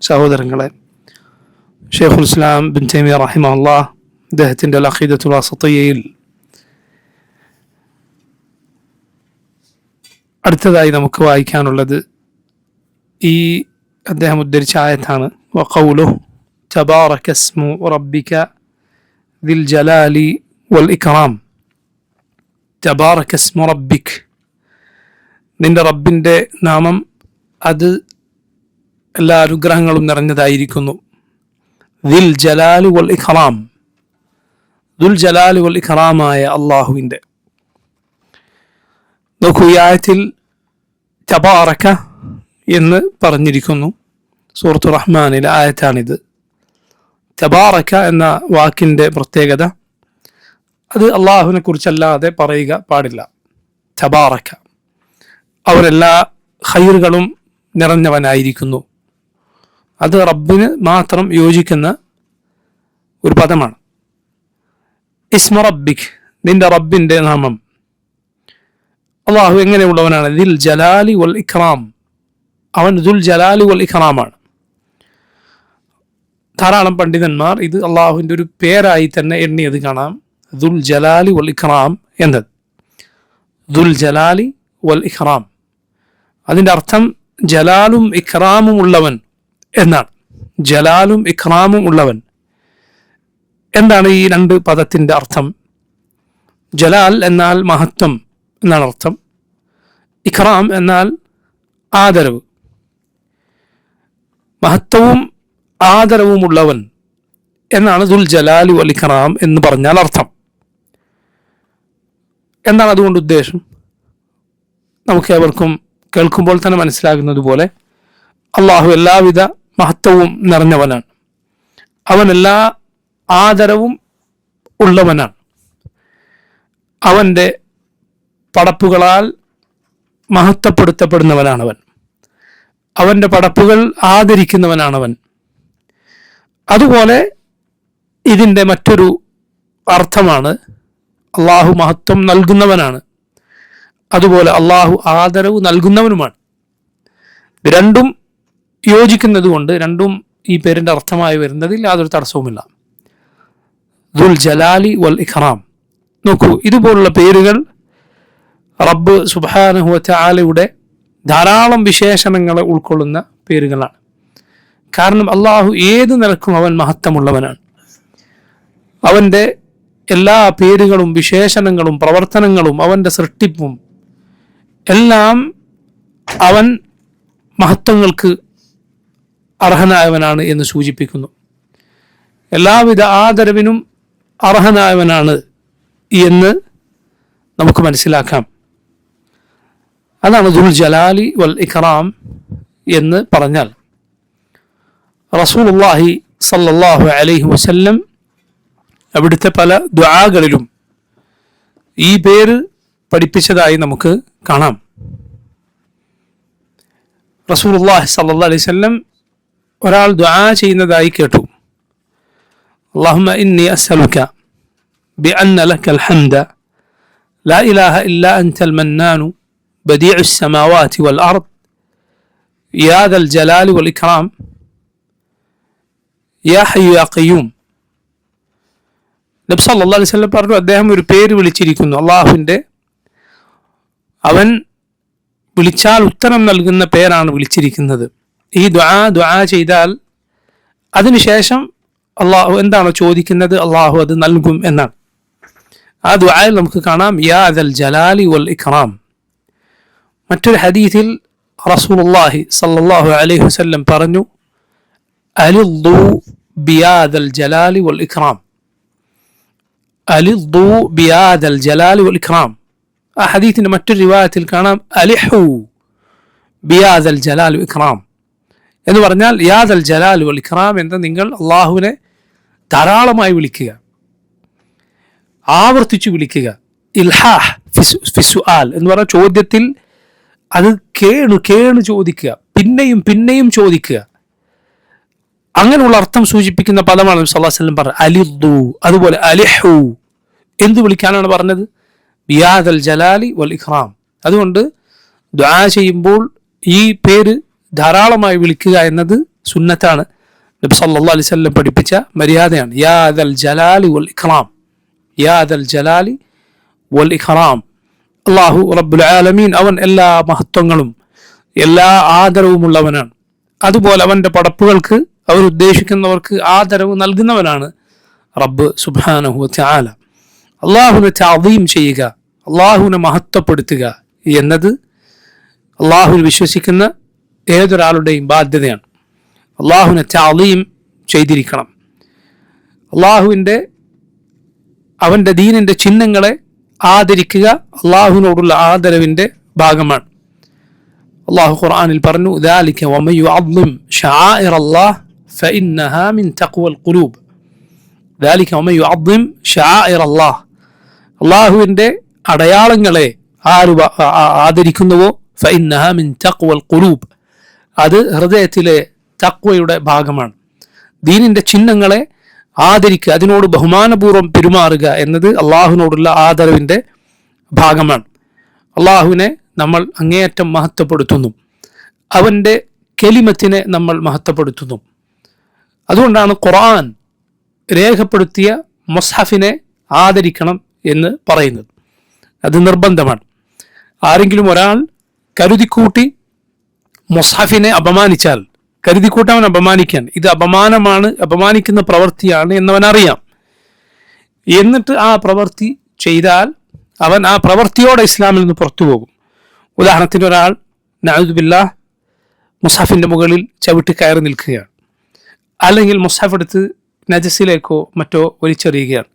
സഹോദരങ്ങളെ, ഷെയ്ഖുൽ ഇസ്ലാം ബിൻ തൈമിയ്യ റഹിമഹുല്ലാഹ് അദ്ദേഹത്തിൻ്റെ അൽ അഖീദത്തുൽ വസിത്തിയ്യയിൽ അടുത്തതായി നമുക്ക് വായിക്കാനുള്ളത് ഈ അദ്ദേഹം ഉദ്ധരിച്ച ആയത്താണ്. വഖൗലുഹു തബാറക ഇസ്മു റബ്ബിക ദിൽ ജലാലി വൽ ഇക്റാം. തബാറക ഇസ്മു റബ്ബിക്, നിന്റെ റബ്ബിൻ്റെ നാമം അത് എല്ലാ അനുഗ്രഹങ്ങളും നിറഞ്ഞതായിരിക്കുന്നു. ദിൽ ജലാലി വൽ ഇക്റാം, ദുൽ ജലാലി വൽ ഇക്റാമായ അള്ളാഹുവിൻ്റെ. നോക്കൂ, ഈ ആയത്തിൽ തബാറക എന്ന് പറഞ്ഞിരിക്കുന്നു. സൂറത്തു റഹ്മാനിലെ ആയത്താണിത്. തബാറക എന്ന വാക്കിൻ്റെ പ്രത്യേകത, അത് അള്ളാഹുവിനെ കുറിച്ചല്ലാതെ പറയുക പാടില്ല. തബാറക, അവരെല്ലാ ഖൈറുകളും നിറഞ്ഞവനായിരിക്കുന്നു. അത് റബ്ബിന് മാത്രം യോജിക്കുന്ന ഒരു പദമാണ്. ഇസ്മ റബ്ബിക്, നിന്റെ റബ്ബിൻ്റെ നാമം. അള്ളാഹു എങ്ങനെയുള്ളവനാണ്? ദിൽ ജലാലി വൽ ഇക്റാം, അവൻ ദുൽ ജലാലി വൽ ഇക്റാമാണ്. ധാരാളം പണ്ഡിതന്മാർ ഇത് അള്ളാഹുവിൻ്റെ ഒരു പേരായി തന്നെ എണ്ണിയത് കാണാം. ദുൽ ജലാലി വൽ ഇക്റാം എന്നത്, ദുൽ ജലാലി വൽ ഇക്റാം, അതിൻ്റെ അർത്ഥം ജലാലും ഇക്റാമും ഉള്ളവൻ എന്നാണ്. ജലാലും ഇക്റാമും ഉള്ളവൻ. എന്താണ് ഈ രണ്ട് പദത്തിൻ്റെ അർത്ഥം? ജലാൽ എന്നാൽ മഹത്വം എന്നാണ് അർത്ഥം. ഇക്റാം എന്നാൽ ആദരവ്. മഹത്വവും ആദരവുമുള്ളവൻ എന്നാണ് ദുൽ ജലാലി വൽ ഇക്റാം എന്ന് പറഞ്ഞാൽ അർത്ഥം. എന്താണ് അതുകൊണ്ട് ഉദ്ദേശം? നമുക്ക് ഏവർക്കും കേൾക്കുമ്പോൾ തന്നെ മനസ്സിലാകുന്നത് പോലെ അള്ളാഹു എല്ലാവിധ മഹത്വവും നിറഞ്ഞവനാണ്. അവൻ എല്ലാ ആദരവും ഉള്ളവനാണ്. അവൻ്റെ പടപ്പുകളാൽ മഹത്വപ്പെടുത്തപ്പെടുന്നവനാണവൻ. അവൻ്റെ പടപ്പുകൾ ആദരിക്കുന്നവനാണവൻ. അതുപോലെ ഇതിൻ്റെ മറ്റൊരു അർത്ഥമാണ് അള്ളാഹു മഹത്വം നൽകുന്നവനാണ്, അതുപോലെ അള്ളാഹു ആദരവ് നൽകുന്നവനുമാണ്. ഇത് രണ്ടും യോജിക്കുന്നത് കൊണ്ട് രണ്ടും ഈ പേരിൻ്റെ അർത്ഥമായി വരുന്നതിൽ യാതൊരു തടസ്സവുമില്ല. ദുൽ ജലാലി വൽ ഇക്റാം. നോക്കൂ, ഇതുപോലുള്ള പേരുകൾ റബ്ബ് സുബ്ഹാനഹു വ തആലയുടെ ധാരാളം വിശേഷണങ്ങളെ ഉൾക്കൊള്ളുന്ന പേരുകളാണ്. കാരണം അള്ളാഹു ഏത് നിലക്കും അവൻ മഹത്വമുള്ളവനാണ്. അവൻ്റെ എല്ലാ പേരുകളും വിശേഷണങ്ങളും പ്രവർത്തനങ്ങളും അവൻ്റെ സൃഷ്ടിപ്പും എല്ലാം അവൻ മഹത്വങ്ങൾക്ക് അർഹനായവനാണ് എന്ന് സൂചിപ്പിക്കുന്നു. എല്ലാവിധ ആദരവിനും അർഹനായവനാണ് എന്ന് നമുക്ക് മനസ്സിലാക്കാം. അതാണ് ദുൽ ജലാലി വൽ ഇക്റാം എന്ന് പറഞ്ഞാൽ. റസൂലുള്ളാഹി സ്വല്ലല്ലാഹു അലൈഹി വസല്ലം അവിടുത്തെ പല ദുആകളിലും ഈ പേര് പഠിപ്പിച്ചതായി നമുക്ക് കാണാം. റസൂലുള്ളാഹി സ്വല്ലല്ലാഹു അലൈഹി വസല്ലം ഒരാൾ ദുആ ചെയ്യുന്നതായി കേട്ടു. അല്ലാഹുമ്മ ഇന്നി അസ്അലുക ബിഅന്ന ലക്കൽ ഹംദ ലാ ഇലാഹ ഇല്ലാ അൻതൽ മന്നാനു ബദീഉസ് സമാവാതി വൽ അർദ് യാ ദൽ ജലാലി വൽ ഇക്റാം യാ ഹയ്യു യാ ഖയ്യൂം. നബി സല്ലല്ലാഹു അലൈഹി വസല്ലം പറഞ്ഞു, അദ്ദേഹം ഒരു പേര് വിളിച്ചിരിക്കുന്നു അള്ളാഹുവിൻ്റെ. അവൻ വിളിച്ചാൽ ഉത്തരം നൽകുന്ന പേരാണ് വിളിച്ചിരിക്കുന്നത്. ഈ ദുആ ചെയ്താൽ അതിനുശേഷം അള്ളാഹു എന്താണോ ചോദിക്കുന്നത് അള്ളാഹു അത് നൽകും എന്നാണ്. ആ ദുആയിൽ നമുക്ക് കാണാം യാ ദൽ ജലാലി വൽ ഇക്റാം. മറ്റൊരു ഹദീസിൽ റസൂലുള്ളാഹി സ്വല്ലല്ലാഹു അലൈഹി വസല്ലം പറഞ്ഞു, അലിദ്ദു ബിയാദൽ ജലാലി വൽ ഇക്റാം. അലിദ്ദു ബിയാദൽ ജലാലി വൽ ഇക്റാം. ആ ഹദീസിന്റെ മറ്റൊരു റിവായത്തിൽ കാണാം അലിഹു ബിയാദൽ ജലാലി വൽ ഇക്റാം എന്ന് പറഞ്ഞാൽ യാദൽ ജലാലി വൽ ഇക്റാം എന്ന് നിങ്ങൾ അള്ളാഹുവിനെ ധാരാളമായി വിളിക്കുക, ആവർത്തിച്ചു വിളിക്കുക. ഇൽഹാഹ് ഫിസ്സുആൽ എന്ന് പറഞ്ഞ ചോദ്യത്തിൽ അത് കേണു ചോദിക്കുക, പിന്നെയും പിന്നെയും ചോദിക്കുക. അങ്ങനെയുള്ള അർത്ഥം സൂചിപ്പിക്കുന്ന പദമാണ് നബി സല്ലല്ലാഹു അലൈഹി വസല്ലം പറഞ്ഞത് അലിദ്ദു. അതുപോലെ അലിഹു എന്ത് വിളിക്കാനാണ് പറഞ്ഞത്? ബിയാദൽ ജലാലി വൽ ഇക്റാം. അതുകൊണ്ട് ദുആ ചെയ്യുമ്പോൾ ഈ പേര് ധാരാളമായി വിളിക്കുക എന്നത് സുന്നത്താണ്, നബി സല്ലല്ലാഹു അലൈഹി വസല്ലം പഠിപ്പിച്ച മര്യാദയാണ്. യാ ദൽ ജലാലി വൽ ഇക്റാം, യാ ദൽ ജലാലി വൽ ഇക്റാം. അല്ലാഹു റബ്ബുൽ ആലമീൻ അവൻ എല്ലാ മഹത്വങ്ങളും എല്ലാ ആദരവുമുള്ളവനാണ്. അതുപോലെ അവൻ്റെ പടപ്പുകൾക്ക് അവരുദ്ദേശിക്കുന്നവർക്ക് ആദരവ് നൽകുന്നവനാണ് റബ്ബ് സുബ്ഹാനഹു വ തആല. അള്ളാഹുവിനെ തഅദീം ചെയ്യുക, അള്ളാഹുവിനെ മഹത്വപ്പെടുത്തുക എന്നത് അള്ളാഹുവിൽ വിശ്വസിക്കുന്ന ഏതൊരാളുടെയും ബാധ്യതയാണ്. അള്ളാഹുവിനെ തഅദീം ചെയ്തിരിക്കണം. അവൻ്റെ ദീനിൻ്റെ ചിഹ്നങ്ങളെ ആദരിക്കുക അള്ളാഹുവിനോടുള്ള ആദരവിൻ്റെ ഭാഗമാണ്. അള്ളാഹു ഖുർആനിൽ പറഞ്ഞു, ذَلِكَ وَمَن يُعَظِّمْ شَعَائِرَ اللَّهِ فَإِنَّهَا مِن تَقْوَى الْقُلُوبِ. ذَلِكَ وَمَن يُعَظِّمْ شَعَائِرَ اللَّهِ, അള്ളാഹുവിൻ്റെ അടയാളങ്ങളെ ആദരിക്കുന്നുവോ فَإِنَّهَا مِن تَقْوَى الْقُلُوبِ, അത് ഹൃദയത്തിലെ തഖ്വയുടെ ഭാഗമാണ്. ദീനിൻ്റെ ചിഹ്നങ്ങളെ ആദരിക്കുക, അതിനോട് ബഹുമാനപൂർവ്വം പെരുമാറുക എന്നത് അള്ളാഹുവിനോടുള്ള ആദരവിൻ്റെ ഭാഗമാണ്. അള്ളാഹുവിനെ നമ്മൾ അങ്ങേയറ്റം മഹത്വപ്പെടുത്തുന്നു, അവൻ്റെ കെലിമത്തിനെ നമ്മൾ മഹത്വപ്പെടുത്തുന്നു. അതുകൊണ്ടാണ് ഖുർആൻ രേഖപ്പെടുത്തിയ മുസ്ഹഫിനെ ആദരിക്കണം എന്ന് പറയുന്നത്. അത് നിർബന്ധമാണ്. ആരെങ്കിലും ഒരാൾ കരുതിക്കൂട്ടി മുസ്ഹഫിനെ അപമാനിച്ചാൽ, കരുതിക്കൂട്ടി അവൻ അപമാനിക്കാൻ, ഇത് അപമാനമാണ്, അപമാനിക്കുന്ന പ്രവൃത്തിയാണ് എന്നവൻ അറിയാം, എന്നിട്ട് ആ പ്രവൃത്തി ചെയ്താൽ അവൻ ആ പ്രവൃത്തിയോടെ ഇസ്ലാമിൽ നിന്ന് പുറത്തു പോകും. ഉദാഹരണത്തിന് ഒരാൾ നഅൂദു ബില്ലാഹ് മുസ്ഹഫിൻ്റെ മുകളിൽ ചവിട്ടി കയറി നിൽക്കുകയാണ്, അല്ലെങ്കിൽ മുസ്ഹഫ് എടുത്ത് നജസിലേക്കോ മറ്റോ വലിച്ചെറിയുകയാണ്.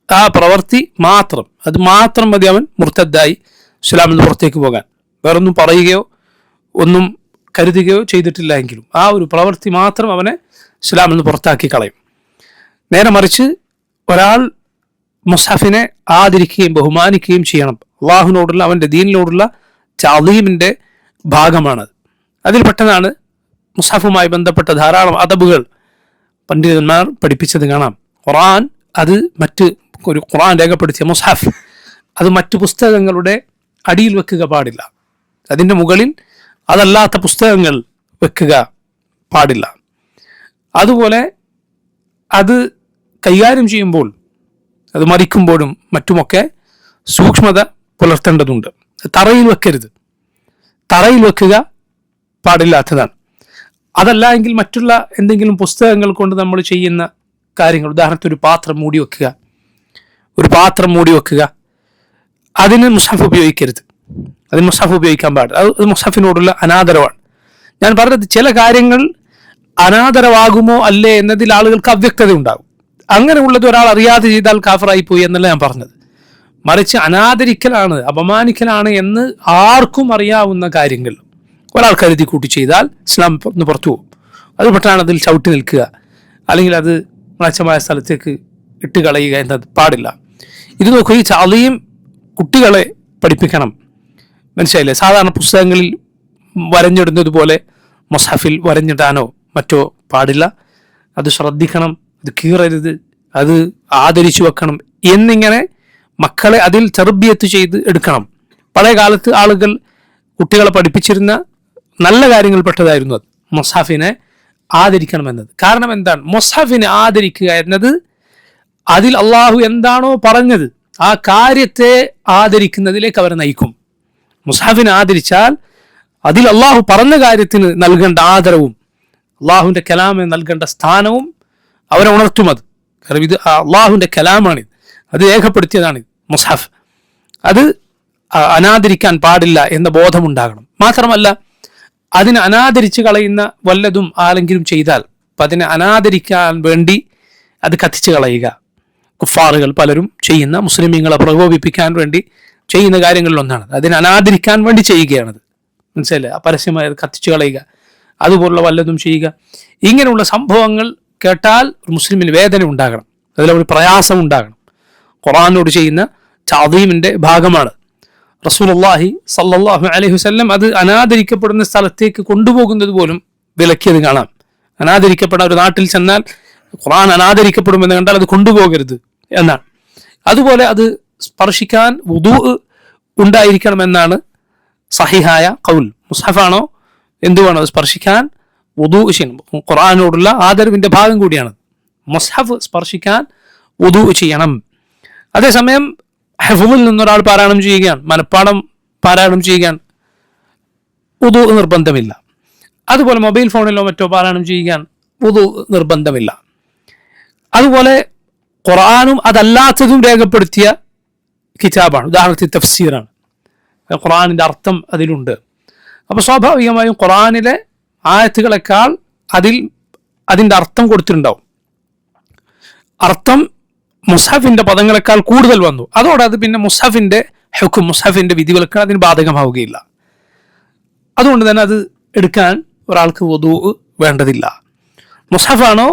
ആ പ്രവൃത്തി മാത്രം, അത് മാത്രം മതി അവൻ മുർത്തദ്ദായി ഇസ്ലാമിൽ നിന്ന് പുറത്തേക്ക് പോകാൻ. വേറൊന്നും പറയുകയോ ഒന്നും കരുതുകയോ ചെയ്തിട്ടില്ല എങ്കിലും ആ ഒരു പ്രവൃത്തി മാത്രം അവനെ ഇസ്ലാമിൽ നിന്ന് പുറത്താക്കി കളയും. നേരെ മറിച്ച് ഒരാൾ മുസ്ഹഫിനെ ആദരിക്കുകയും ബഹുമാനിക്കുകയും ചെയ്യണം. അള്ളാഹുവിനോടുള്ള അവൻ്റെ ദീനിനോടുള്ള തഅദീമിൻ്റെ ഭാഗമാണത്. അതിൽപ്പെട്ടതാണ് മുസ്ഹഫുമായി ബന്ധപ്പെട്ട ധാരാളം അദബുകൾ പണ്ഡിതന്മാർ പഠിപ്പിച്ചത് കാണാം. ഖുർആൻ അത് ഖുർആൻ രേഖപ്പെടുത്തിയ മുസ്ഹഫ് അത് മറ്റു പുസ്തകങ്ങളുടെ അടിയിൽ വെക്കുക പാടില്ല, അതിൻ്റെ മുകളിൽ അതല്ലാത്ത പുസ്തകങ്ങൾ വെക്കുക പാടില്ല. അതുപോലെ അത് കൈകാര്യം ചെയ്യുമ്പോൾ, അത് മറിക്കുമ്പോഴും മറ്റുമൊക്കെ സൂക്ഷ്മത പുലർത്തേണ്ടതുണ്ട്. തറയിൽ വെക്കരുത്, തറയിൽ വെക്കുക പാടില്ലാത്തതാണ്. അതല്ല എങ്കിൽ മറ്റുള്ള എന്തെങ്കിലും പുസ്തകങ്ങൾ കൊണ്ട് നമ്മൾ ചെയ്യുന്ന കാര്യങ്ങൾ, ഉദാഹരണത്തിന് ഒരു പാത്രം മൂടി വെക്കുക, അതിന് മുസ്ഹഫ് ഉപയോഗിക്കരുത്, അതിന് മുസ്ഹഫ് ഉപയോഗിക്കാൻ പാടില്ല. അത് മുസ്ഹഫിനോടുള്ള അനാദരവാണ്. ഞാൻ പറഞ്ഞത് ചില കാര്യങ്ങൾ അനാദരവാകുമോ അല്ലേ എന്നതിൽ ആളുകൾക്ക് അവ്യക്തത ഉണ്ടാകും. അങ്ങനെയുള്ളത് ഒരാൾ അറിയാതെ ചെയ്താൽ കാഫറായി പോയി എന്നല്ല ഞാൻ പറഞ്ഞത്. മറിച്ച് അനാദരിക്കലാണ്, അപമാനിക്കലാണ് എന്ന് ആർക്കും അറിയാവുന്ന കാര്യങ്ങൾ ഒരാൾ കരുതി കൂട്ടി ചെയ്താൽ ഇസ്ലാം ഒന്ന് പുറത്തു പോകും. അതുപെട്ടാണ് അതിൽ ചവിട്ടി നിൽക്കുക, അല്ലെങ്കിൽ അത് മ്ലേച്ഛമായ സ്ഥലത്തേക്ക് ഇട്ട് കളയുക എന്നത് പാടില്ല. ഇത് നോക്കുക, ഈ തഅദീം കുട്ടികളെ പഠിപ്പിക്കണം. മനസ്സിലായില്ലേ? സാധാരണ പുസ്തകങ്ങളിൽ വരഞ്ഞിടുന്നത് പോലെ മുസ്ഹഫിൽ വരഞ്ഞിടാനോ മറ്റോ പാടില്ല. അത് ശ്രദ്ധിക്കണം, അത് കീറരുത്, അത് ആദരിച്ചു വെക്കണം എന്നിങ്ങനെ മക്കളെ അതിൽ തർബിയത്ത് ചെയ്ത് എടുക്കണം. പഴയ കാലത്ത് ആളുകൾ കുട്ടികളെ പഠിപ്പിച്ചിരുന്ന നല്ല കാര്യങ്ങൾ പെട്ടതായിരുന്നു അത്, മുസ്ഹഫിനെ ആദരിക്കണമെന്നത്. കാരണം എന്താണ്? മുസ്ഹഫിനെ ആദരിക്കുക എന്നത് അതിൽ അള്ളാഹു എന്താണോ പറഞ്ഞത് ആ കാര്യത്തെ ആദരിക്കുന്നതിലേക്ക് അവരെ നയിക്കും. മുസ്ഹഫിനെ ആദരിച്ചാൽ അതിൽ അള്ളാഹു പറഞ്ഞ കാര്യത്തിന് നൽകേണ്ട ആദരവും അള്ളാഹുവിൻ്റെ കലാമിന് നൽകേണ്ട സ്ഥാനവും അവരെ ഉണർത്തും. അത് കാരണം ഇത് അള്ളാഹുവിൻ്റെ കലാമാണിത്, അത് രേഖപ്പെടുത്തിയതാണ് മുസ്ഹഫ്. അത് അനാദരിക്കാൻ പാടില്ല എന്ന ബോധമുണ്ടാകണം. മാത്രമല്ല, അതിനെ അനാദരിച്ച് കളയുന്ന വല്ലതും ആരെങ്കിലും ചെയ്താൽ അതിനെ അനാദരിക്കാൻ വേണ്ടി അത് കത്തിച്ച് കളയുക കുഫാറുകൾ പലരും ചെയ്യുന്ന, മുസ്ലിമീങ്ങളെ പ്രകോപിപ്പിക്കാൻ വേണ്ടി ചെയ്യുന്ന കാര്യങ്ങളിലൊന്നാണ്. അതിനെ അനാദരിക്കാൻ വേണ്ടി ചെയ്യുകയാണത്. മനസ്സിലായില്ലേ? പരസ്യമായി കത്തിച്ചു കളയുക, അതുപോലുള്ള വല്ലതും ചെയ്യുക. ഇങ്ങനെയുള്ള സംഭവങ്ങൾ കേട്ടാൽ മുസ്ലിമിന് വേദന ഉണ്ടാകണം, അതിലൊരു പ്രയാസം ഉണ്ടാകണം. ഖുർആനോട് ചെയ്യുന്ന തഅദീമിൻ്റെ ഭാഗമാണ്. റസൂലുള്ളാഹി സ്വല്ലല്ലാഹു അലൈഹി വസല്ലം അത് അനാദരിക്കപ്പെടുന്ന സ്ഥലത്തേക്ക് കൊണ്ടുപോകുന്നത് പോലും വിലക്കിയത് കാണാം. അനാദരിക്കപ്പെടുന്ന ഒരു നാട്ടിൽ ചെന്നാൽ ഖുർആൻ അനാദരിക്കപ്പെടുമെന്ന് കണ്ടാൽ അത് കൊണ്ടുപോകരുത് എന്നാണ്. അതുപോലെ അത് സ്പർശിക്കാൻ വുദൂ ഉണ്ടായിരിക്കണമെന്നാണ് സഹിഹായ ഖൗൽ. മുസ്ഹഫാണോ എന്തുവാണോ അത് സ്പർശിക്കാൻ വുദൂ ചെയ്യണം. ഖുർആനോടുള്ള ആദരവിൻ്റെ ഭാഗം കൂടിയാണ്. മുസ്ഹഫ് സ്പർശിക്കാൻ വുദൂ ചെയ്യണം. അതേസമയം ഹഫ്ളിൽ നിന്നൊരാൾ പാരായണം ചെയ്യുകയാണ്, മനപ്പാഠം പാരായണം ചെയ്യുകയാണ്, വുദൂ നിർബന്ധമില്ല. അതുപോലെ മൊബൈൽ ഫോണിലോ മറ്റോ പാരായണം ചെയ്യുകയാണ്, വുദൂ നിർബന്ധമില്ല. അതുപോലെ ഖുർആനും അതല്ലാത്തതും രേഖപ്പെടുത്തിയ കിതാബാണ്. ഉദാഹരണത്തിന് തഫ്സീറാണ്, ഖുർആനിൻ്റെ അർത്ഥം അതിലുണ്ട്. അപ്പോൾ സ്വാഭാവികമായും ഖുർആനിലെ ആയത്തുകളെക്കാൾ അതിൻ്റെ അർത്ഥം കൊടുത്തിട്ടുണ്ടാവും. അർത്ഥം മുസ്ഹഫിൻ്റെ പദങ്ങളെക്കാൾ കൂടുതൽ വന്നു. അതോടെ അത് പിന്നെ മുസ്ഹഫിൻ്റെ ഹുക്കും, മുസ്ഹഫിൻ്റെ വിധികൾക്ക് അതിന് ബാധകമാവുകയില്ല. അതുകൊണ്ട് തന്നെ അത് എടുക്കാൻ ഒരാൾക്ക് വുദൂ വേണ്ടതില്ല. മുസ്ഹഫാണോ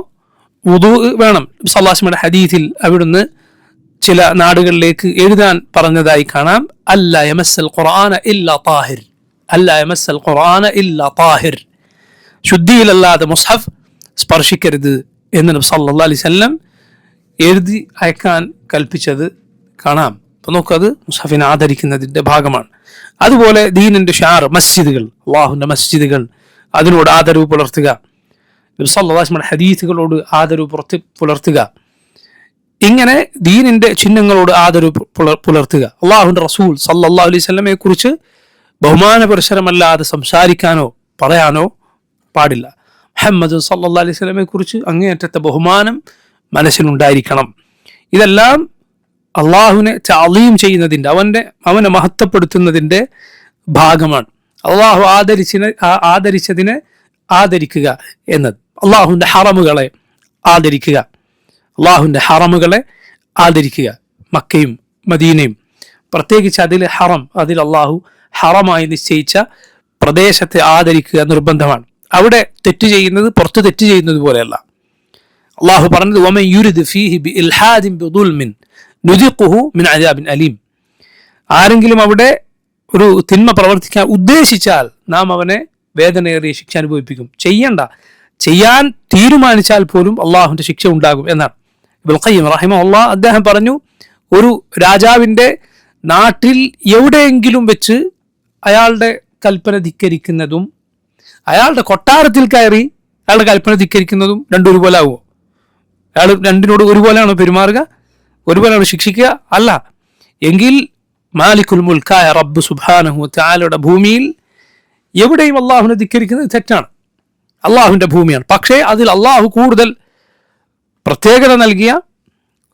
വുദൂ വേണം. സല്ലല്ലാഹു അലൈഹി വസല്ലം ഹദീസിൽ അവിടുന്ന് ചില നാടുകളിലേക്ക് എഴുതാൻ പറഞ്ഞതായി കാണാം. അല്ലാ യമസ്സൽ ഖുർആന ഇല്ലാ താഹിർ, അല്ലാ യമസ്സൽ ഖുർആന ഇല്ലാ താഹിർ, ശുദ്ധിയിലല്ലാതെ മുസ്ഹഫ് സ്പർശിക്കരുത് എന്ന് നബി സല്ലല്ലാഹു അലൈഹി വസല്ലം എഴുതി അയക്കാൻ കൽപ്പിച്ചത് കാണാം. അപ്പോൾ നോക്കത് മുസ്ഹഫിനെ ആദരിക്കുന്നതിൻ്റെ ഭാഗമാണ്. അതുപോലെ ദീനിൻ്റെ ഷാർ, മസ്ജിദുകൾ, അള്ളാഹുവിൻ്റെ മസ്ജിദുകൾ, അതിനോട് ആദരവ് പുലർത്തുക, നബി സല്ലല്ലാഹു അലൈഹി വസല്ലം ഹദീസുകളോട് ആദരവ് പുലർത്തുക, ഇങ്ങനെ ദീനിൻ്റെ ചിഹ്നങ്ങളോട് ആദരവ് പുലർത്തുക. അള്ളാഹുവിൻ്റെ റസൂൽ സല്ലല്ലാഹു അലൈഹി വസല്ലമയെ കുറിച്ച് ബഹുമാനപുരസരമല്ലാതെ സംസാരിക്കാനോ പറയാനോ പാടില്ല. മുഹമ്മദ് സല്ലല്ലാഹു അലൈഹി വസല്ലമയെ കുറിച്ച് അങ്ങേയറ്റത്തെ ബഹുമാനം മനസ്സിലുണ്ടായിരിക്കണം. ഇതെല്ലാം അള്ളാഹുവിനെ തഅലീം ചെയ്യുന്നതിൻ്റെ, അവനെ മഹത്വപ്പെടുത്തുന്നതിൻ്റെ ഭാഗമാണ്. അള്ളാഹു ആദരിച്ചതിനെ ആദരിക്കുക എന്നത്. അള്ളാഹുവിൻ്റെ ഹറമുകളെ ആദരിക്കുക, അള്ളാഹുവിൻ്റെ ഹറമുകളെ ആദരിക്കുക. മക്കയും മദീനയും പ്രത്യേകിച്ച് അതിൽ ഹറം, അതിൽ അള്ളാഹു ഹറമായി നിശ്ചയിച്ച പ്രദേശത്തെ ആദരിക്കുക നിർബന്ധമാണ്. അവിടെ തെറ്റ് ചെയ്യുന്നത് പുറത്ത് തെറ്റ് ചെയ്യുന്നത് പോലെയല്ല. അള്ളാഹു പറഞ്ഞത് വമൻ യുരിദ് ഫീഹി ബിഇൽഹാദിൻ ബിദുൽമിൻ നുദിഖുഹു മിൻ അദാബിൻ അലീം. ആരെങ്കിലും അവിടെ ഒരു തിന്മ പ്രവർത്തിക്കാൻ ഉദ്ദേശിച്ചാൽ നാം അവനെ വേദനയേറിയ ശിക്ഷ അനുഭവിപ്പിക്കും. ചെയ്യാൻ തീരുമാനിച്ചാൽ പോലും അള്ളാഹുവിൻ്റെ ശിക്ഷ ഉണ്ടാകും എന്നാണ്. ഇബ്നുൽ ഖയ്യിം റഹിമഹുല്ലാഹ് അദ്ദേഹം പറഞ്ഞു, ഒരു രാജാവിൻ്റെ നാട്ടിൽ എവിടെയെങ്കിലും വെച്ച് അയാളുടെ കൽപ്പന ധിക്കരിക്കുന്നതും അയാളുടെ കൊട്ടാരത്തിൽ കയറി അയാളുടെ കൽപ്പന ധിക്കരിക്കുന്നതും രണ്ടും ഒരുപോലെ ആവുമോ? അയാൾ രണ്ടിനോട് ഒരുപോലെയാണോ പെരുമാറുക? ഒരുപോലെയാണോ ശിക്ഷിക്കുക? അല്ല. എങ്കിൽ മാലിക്കുൽ മുൽക്കായ റബ്ബ് സുബ്ഹാനഹു വ തആലയുടെ ഭൂമിയിൽ എവിടെയും അള്ളാഹുവിനെ ധിക്കരിക്കുന്നത് തെറ്റാണ്. അള്ളാഹുവിൻ്റെ ഭൂമിയാണ്. പക്ഷേ അതിൽ അള്ളാഹു കൂടുതൽ പ്രത്യേകത നൽകിയ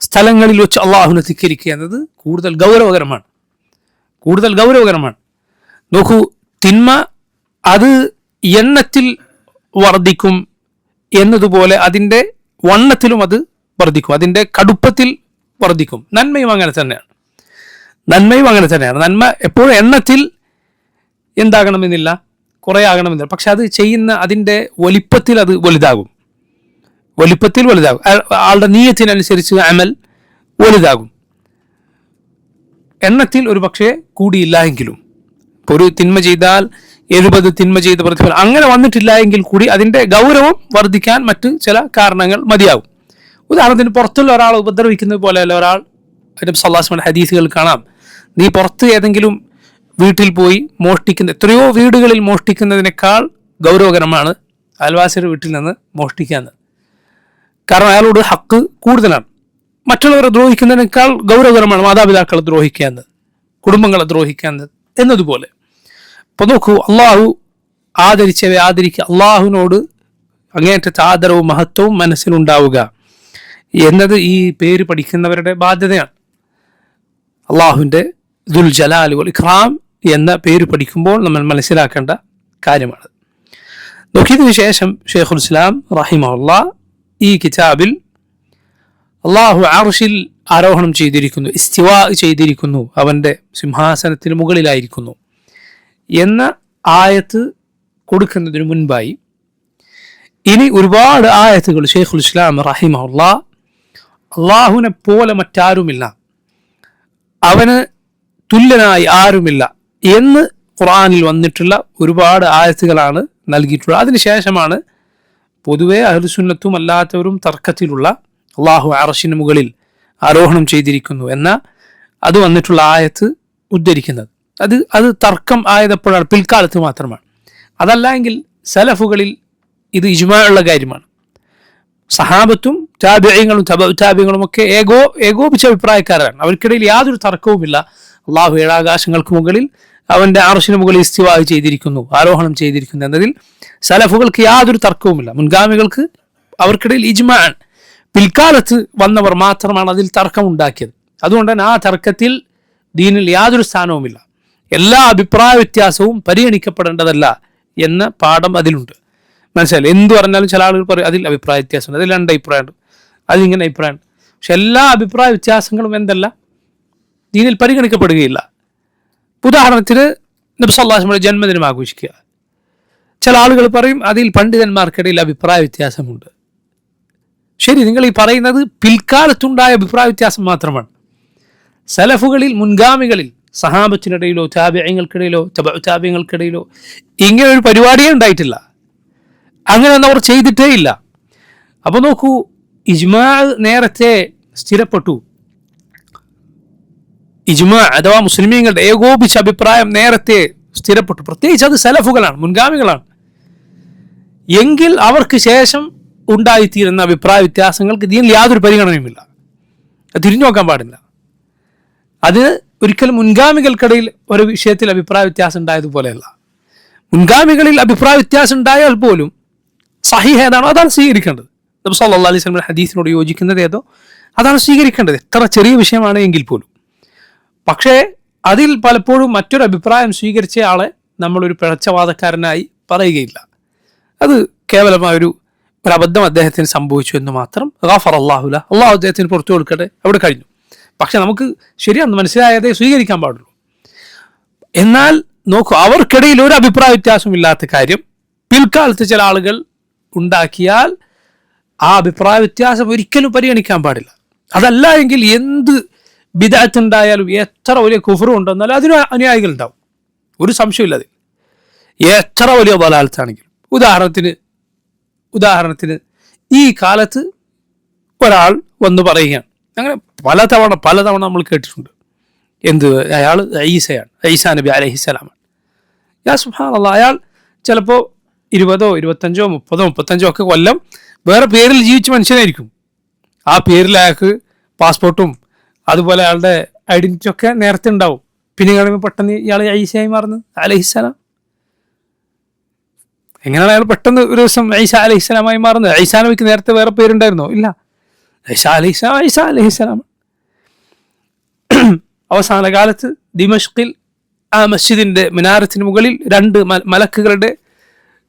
സ്ഥലങ്ങളിൽ വെച്ച് അള്ളാഹുവിനെ ധിക്കരിക്കുക എന്നത് കൂടുതൽ ഗൗരവകരമാണ്. നോക്കൂ, തിന്മ അത് എണ്ണത്തിൽ വർദ്ധിക്കും എന്നതുപോലെ അതിൻ്റെ വണ്ണത്തിലും അത് വർദ്ധിക്കും, അതിൻ്റെ കടുപ്പത്തിൽ വർദ്ധിക്കും. നന്മയും അങ്ങനെ തന്നെയാണ്. നന്മ എപ്പോഴും എണ്ണത്തിൽ എന്താകണമെന്നില്ല, കുറേ ആകണമെന്നില്ല. പക്ഷെ അത് ചെയ്യുന്ന അതിൻ്റെ വലിപ്പത്തിൽ അത് വലുതാകും. ആളുടെ നീയത്തിനനുസരിച്ച് അമൽ വലുതാകും. എണ്ണത്തിൽ ഒരു പക്ഷേ കൂടിയില്ല എങ്കിലും, ഇപ്പോൾ ഒരു തിന്മ ചെയ്താൽ 70 തിന്മ ചെയ്ത പ്രതിഫലം അങ്ങനെ വന്നിട്ടില്ല എങ്കിൽ കൂടി അതിൻ്റെ ഗൗരവം വർദ്ധിക്കാൻ മറ്റ് ചില കാരണങ്ങൾ മതിയാകും. ഉദാഹരണത്തിന് പുറത്തുള്ള ഒരാളെ ഉപദ്രവിക്കുന്നത് പോലെയല്ല ഒരാൾ. നബി സല്ലല്ലാഹു അലൈഹി വസല്ലം ഹദീസുകൾ കാണാം, നീ പുറത്ത് ഏതെങ്കിലും വീട്ടിൽ പോയി എത്രയോ വീടുകളിൽ മോഷ്ടിക്കുന്നതിനേക്കാൾ ഗൗരവകരമാണ് അയൽവാസിയുടെ വീട്ടിൽ നിന്ന് മോഷ്ടിക്കുക. കാരണം അയാളോട് ഹക്ക് കൂടുതലാണ്. മറ്റുള്ളവരെ ദ്രോഹിക്കുന്നതിനേക്കാൾ ഗൗരവകരമാണ് മാതാപിതാക്കളെ ദ്രോഹിക്കുക, കുടുംബങ്ങളെ ദ്രോഹിക്കുക എന്നതുപോലെ. അപ്പോൾ നോക്കൂ, അള്ളാഹു ആദരിച്ചവയെ ആദരിക്കുക, അള്ളാഹുവിനോട് അങ്ങേയറ്റത്തെ ആദരവും മഹത്വവും മനസ്സിലുണ്ടാവുക എന്നത് ഈ പേര് പഠിക്കുന്നവരുടെ ബാധ്യതയാണ്. അള്ളാഹുവിൻ്റെ ദുൽ ജലാൽ വൽ ഇക്റാം എന്ന പേര് പഠിക്കുമ്പോൾ നമ്മൾ മനസ്സിലാക്കേണ്ട കാര്യമാണ്. നോക്കിയതിനു ശേഷം ഷെയ്ഖുൽ ഇസ്ലാം റഹിമഹുല്ലാഹ് ഈ കിതാബിൽ അള്ളാഹു അർശിൽ ആരോഹണം ചെയ്തിരിക്കുന്നു, ഇസ്തിവാ ചെയ്തിരിക്കുന്നു, അവൻ്റെ സിംഹാസനത്തിന് മുകളിലായിരിക്കുന്നു എന്ന ആയത്ത് കൊടുക്കുന്നതിന് മുൻപായി ഇനി ഒരുപാട് ആയത്തുകൾ ഷെയ്ഖുൽ ഇസ്ലാം റഹിമഹുല്ലാഹ് അള്ളാഹുവിനെ പോലെ മറ്റാരുമില്ല, അവന് തുല്യനായി ആരുമില്ല എന്ന് ഖുർആനിൽ വന്നിട്ടുള്ള ഒരുപാട് ആയത്തുകളാണ് നൽകിയിട്ടുള്ളത്. അതിനുശേഷമാണ് പൊതുവെ അഹ്ലുസുന്നത്തും അല്ലാത്തവരും തർക്കത്തിലുള്ള അള്ളാഹു അർശിന് മുകളിൽ ആരോഹണം ചെയ്തിരിക്കുന്നു എന്ന അത് വന്നിട്ടുള്ള ആയത്ത് ഉദ്ധരിക്കുന്നത്. അത് തർക്കം ആയതെപ്പോഴാണ്? പിൽക്കാലത്ത് മാത്രമാണ്. അതല്ല എങ്കിൽ സലഫുകളിൽ ഇത് ഇജ്മാ ഉള്ള കാര്യമാണ്. സഹാബത്തും താബിഈങ്ങളും താബിഈങ്ങളും ഒക്കെ ഏകോപിച്ച അഭിപ്രായക്കാരാണ്. അവർക്കിടയിൽ യാതൊരു തർക്കവുമില്ല. അള്ളാഹു ഏഴാകാശങ്ങൾക്ക് മുകളിൽ അവന്റെ അർശിന് മുകളിൽ ഇസ്തിവാ ചെയ്തിരിക്കുന്നു, ആരോഹണം ചെയ്തിരിക്കുന്നു എന്നതിൽ സലഫുകൾക്ക് യാതൊരു തർക്കവുമില്ല. മുൻഗാമികൾക്ക് അവർക്കിടയിൽ ഇജ്മാ ആണ്. പിൽക്കാലത്ത് വന്നവർ മാത്രമാണ് അതിൽ തർക്കമുണ്ടാക്കിയത്. അതുകൊണ്ട് തന്നെ ആ തർക്കത്തിൽ ദീനിൽ യാതൊരു സ്ഥാനവുമില്ല. എല്ലാ അഭിപ്രായ വ്യത്യാസവും പരിഗണിക്കപ്പെടേണ്ടതല്ല എന്ന പാഠം അതിലുണ്ട്. മനസ്സിലായി? എന്തു പറഞ്ഞാലും ചില ആളുകൾ പറയും അതിൽ അഭിപ്രായ വ്യത്യാസമുണ്ട്, അതിൽ രണ്ട് അഭിപ്രായമുണ്ട്, അതിങ്ങനെ അഭിപ്രായമുണ്ട്. പക്ഷെ എല്ലാ അഭിപ്രായ വ്യത്യാസങ്ങളും എന്തല്ല, ദീനിൽ പരിഗണിക്കപ്പെടുകയില്ല. ഉദാഹരണത്തിന് നബി സല്ലല്ലാഹു അലൈഹി വസല്ലം ജന്മദിനം ആഘോഷിക്കുക. ചില ആളുകൾ പറയും അതിൽ പണ്ഡിതന്മാർക്കിടയിൽ അഭിപ്രായ വ്യത്യാസമുണ്ട്. ശരി, നിങ്ങൾ ഈ പറയുന്നത് പിൽക്കാലത്തുണ്ടായ അഭിപ്രായ വ്യത്യാസം മാത്രമാണ്. സലഫുകളിൽ, മുൻഗാമികളിൽ, സഹാബത്തിനിടയിലോ താബിഈങ്ങൾക്കിടയിലോ താബിഈങ്ങൾക്കിടയിലോ ഇങ്ങനെ ഒരു പരിപാടിയേ ഉണ്ടായിട്ടില്ല. അങ്ങനെ ഒന്നും അവർ ചെയ്തിട്ടേ ഇല്ല. അപ്പോൾ നോക്കൂ, ഇജ്മാ നേരത്തെ സ്ഥിരപ്പെട്ടു. ഇജ്മാ അഥവാ മുസ്ലിമീങ്ങളുടെ ഏകോപിച്ച അഭിപ്രായം നേരത്തെ സ്ഥിരപ്പെട്ടു. പ്രത്യേകിച്ച് അത് സലഫുകളാണ്, മുൻഗാമികളാണ്. എങ്കിൽ അവർക്ക് ശേഷം ഉണ്ടായിത്തീരുന്ന അഭിപ്രായ വ്യത്യാസങ്ങൾക്ക് ദീനിൽ യാതൊരു പരിഗണനയുമില്ല. അത് തിരിഞ്ഞു നോക്കാൻ പാടില്ല. അത് ഒരിക്കലും മുൻഗാമികൾക്കിടയിൽ ഒരു വിഷയത്തിൽ അഭിപ്രായ വ്യത്യാസം ഉണ്ടായതുപോലെയല്ല. മുൻഗാമികളിൽ അഭിപ്രായ വ്യത്യാസം ഉണ്ടായാൽ പോലും സഹീഹ് ഏതാണോ അതാണ് സ്വീകരിക്കേണ്ടത്. നബി സല്ലല്ലാഹു അലൈഹി വസല്ലം ഹദീസിനോട് യോജിക്കുന്നത് ഏതോ അതാണ് സ്വീകരിക്കേണ്ടത്, എത്ര ചെറിയ വിഷയമാണ് എങ്കിൽ പോലും. പക്ഷേ അതിൽ പലപ്പോഴും മറ്റൊരു അഭിപ്രായം സ്വീകരിച്ച ആളെ നമ്മളൊരു പിഴച്ചവാദക്കാരനായി പറയുകയില്ല. അത് കേവലമായൊരു അബദ്ധം അദ്ദേഹത്തിന് സംഭവിച്ചു എന്ന് മാത്രം. ഗഫറ അല്ലാഹു ലഹു, അള്ളാഹു അദ്ദേഹത്തിന് പുറത്തു കൊടുക്കട്ടെ, അവിടെ കഴിഞ്ഞു. പക്ഷെ നമുക്ക് ശരിയാണെന്ന് മനസ്സിലായതേ സ്വീകരിക്കാൻ പാടുള്ളൂ. എന്നാൽ നോക്കൂ, അവർക്കിടയിൽ ഒരു അഭിപ്രായ വ്യത്യാസമില്ലാത്ത കാര്യം പിൽക്കാലത്ത് ചില ആളുകൾ ഉണ്ടാക്കിയാൽ ആ അഭിപ്രായ വ്യത്യാസം ഒരിക്കലും പരിഗണിക്കാൻ പാടില്ല. അതല്ല എങ്കിൽ എന്ത് ബിദ്അത്ത് ഉണ്ടായാലും, എത്ര വലിയ കുഫ്ർ ഉണ്ടെന്നാലും അതിന് അനുയായികൾ ഉണ്ടാവും, ഒരു സംശയമില്ല അതിൽ. എത്ര വലിയ ദലാലത്താണെങ്കിലും. ഉദാഹരണത്തിന് ഈ കാലത്ത് ഒരാൾ വന്ന് പറയുകയാണ്, അങ്ങനെ പലതവണ നമ്മൾ കേട്ടിട്ടുണ്ട്, എന്ത്, അയാൾ ഈസയാണ്, ഈസാ നബി അലൈഹിസ്സലാമാണ്. യാ സുബ്ഹാനല്ലാഹ്, അയാൾ ചിലപ്പോൾ 20, 25, 30, 35 ഒക്കെ കൊല്ലം വേറെ പേരിൽ ജീവിച്ച മനുഷ്യനായിരിക്കും. ആ പേരിൽ അയാൾക്ക് പാസ്പോർട്ടും അതുപോലെ അയാളുടെ ഐഡന്റിറ്റി ഒക്കെ നേരത്തെ ഉണ്ടാവും. പിന്നെ കഴിയുമ്പോൾ പെട്ടെന്ന് ഇയാൾ ഈസയായി മാറുന്നത് അലൈഹിസ്സലാം. എങ്ങനെയാണ് അയാൾ പെട്ടെന്ന് ഒരു ദിവസം ഈസാ അലൈഹിസ്സലാമായി മാറുന്നത്? ഈസാ നബിക്ക് നേരത്തെ വേറെ പേരുണ്ടായിരുന്നോ? ഇല്ല, ഈസാ അലൈഹിസ്സലാം. അവസാന കാലത്ത് ദിമഷ്കിൽ ആ മസ്ജിദിന്റെ മിനാരത്തിന് മുകളിൽ 2 മലക്കുകളുടെ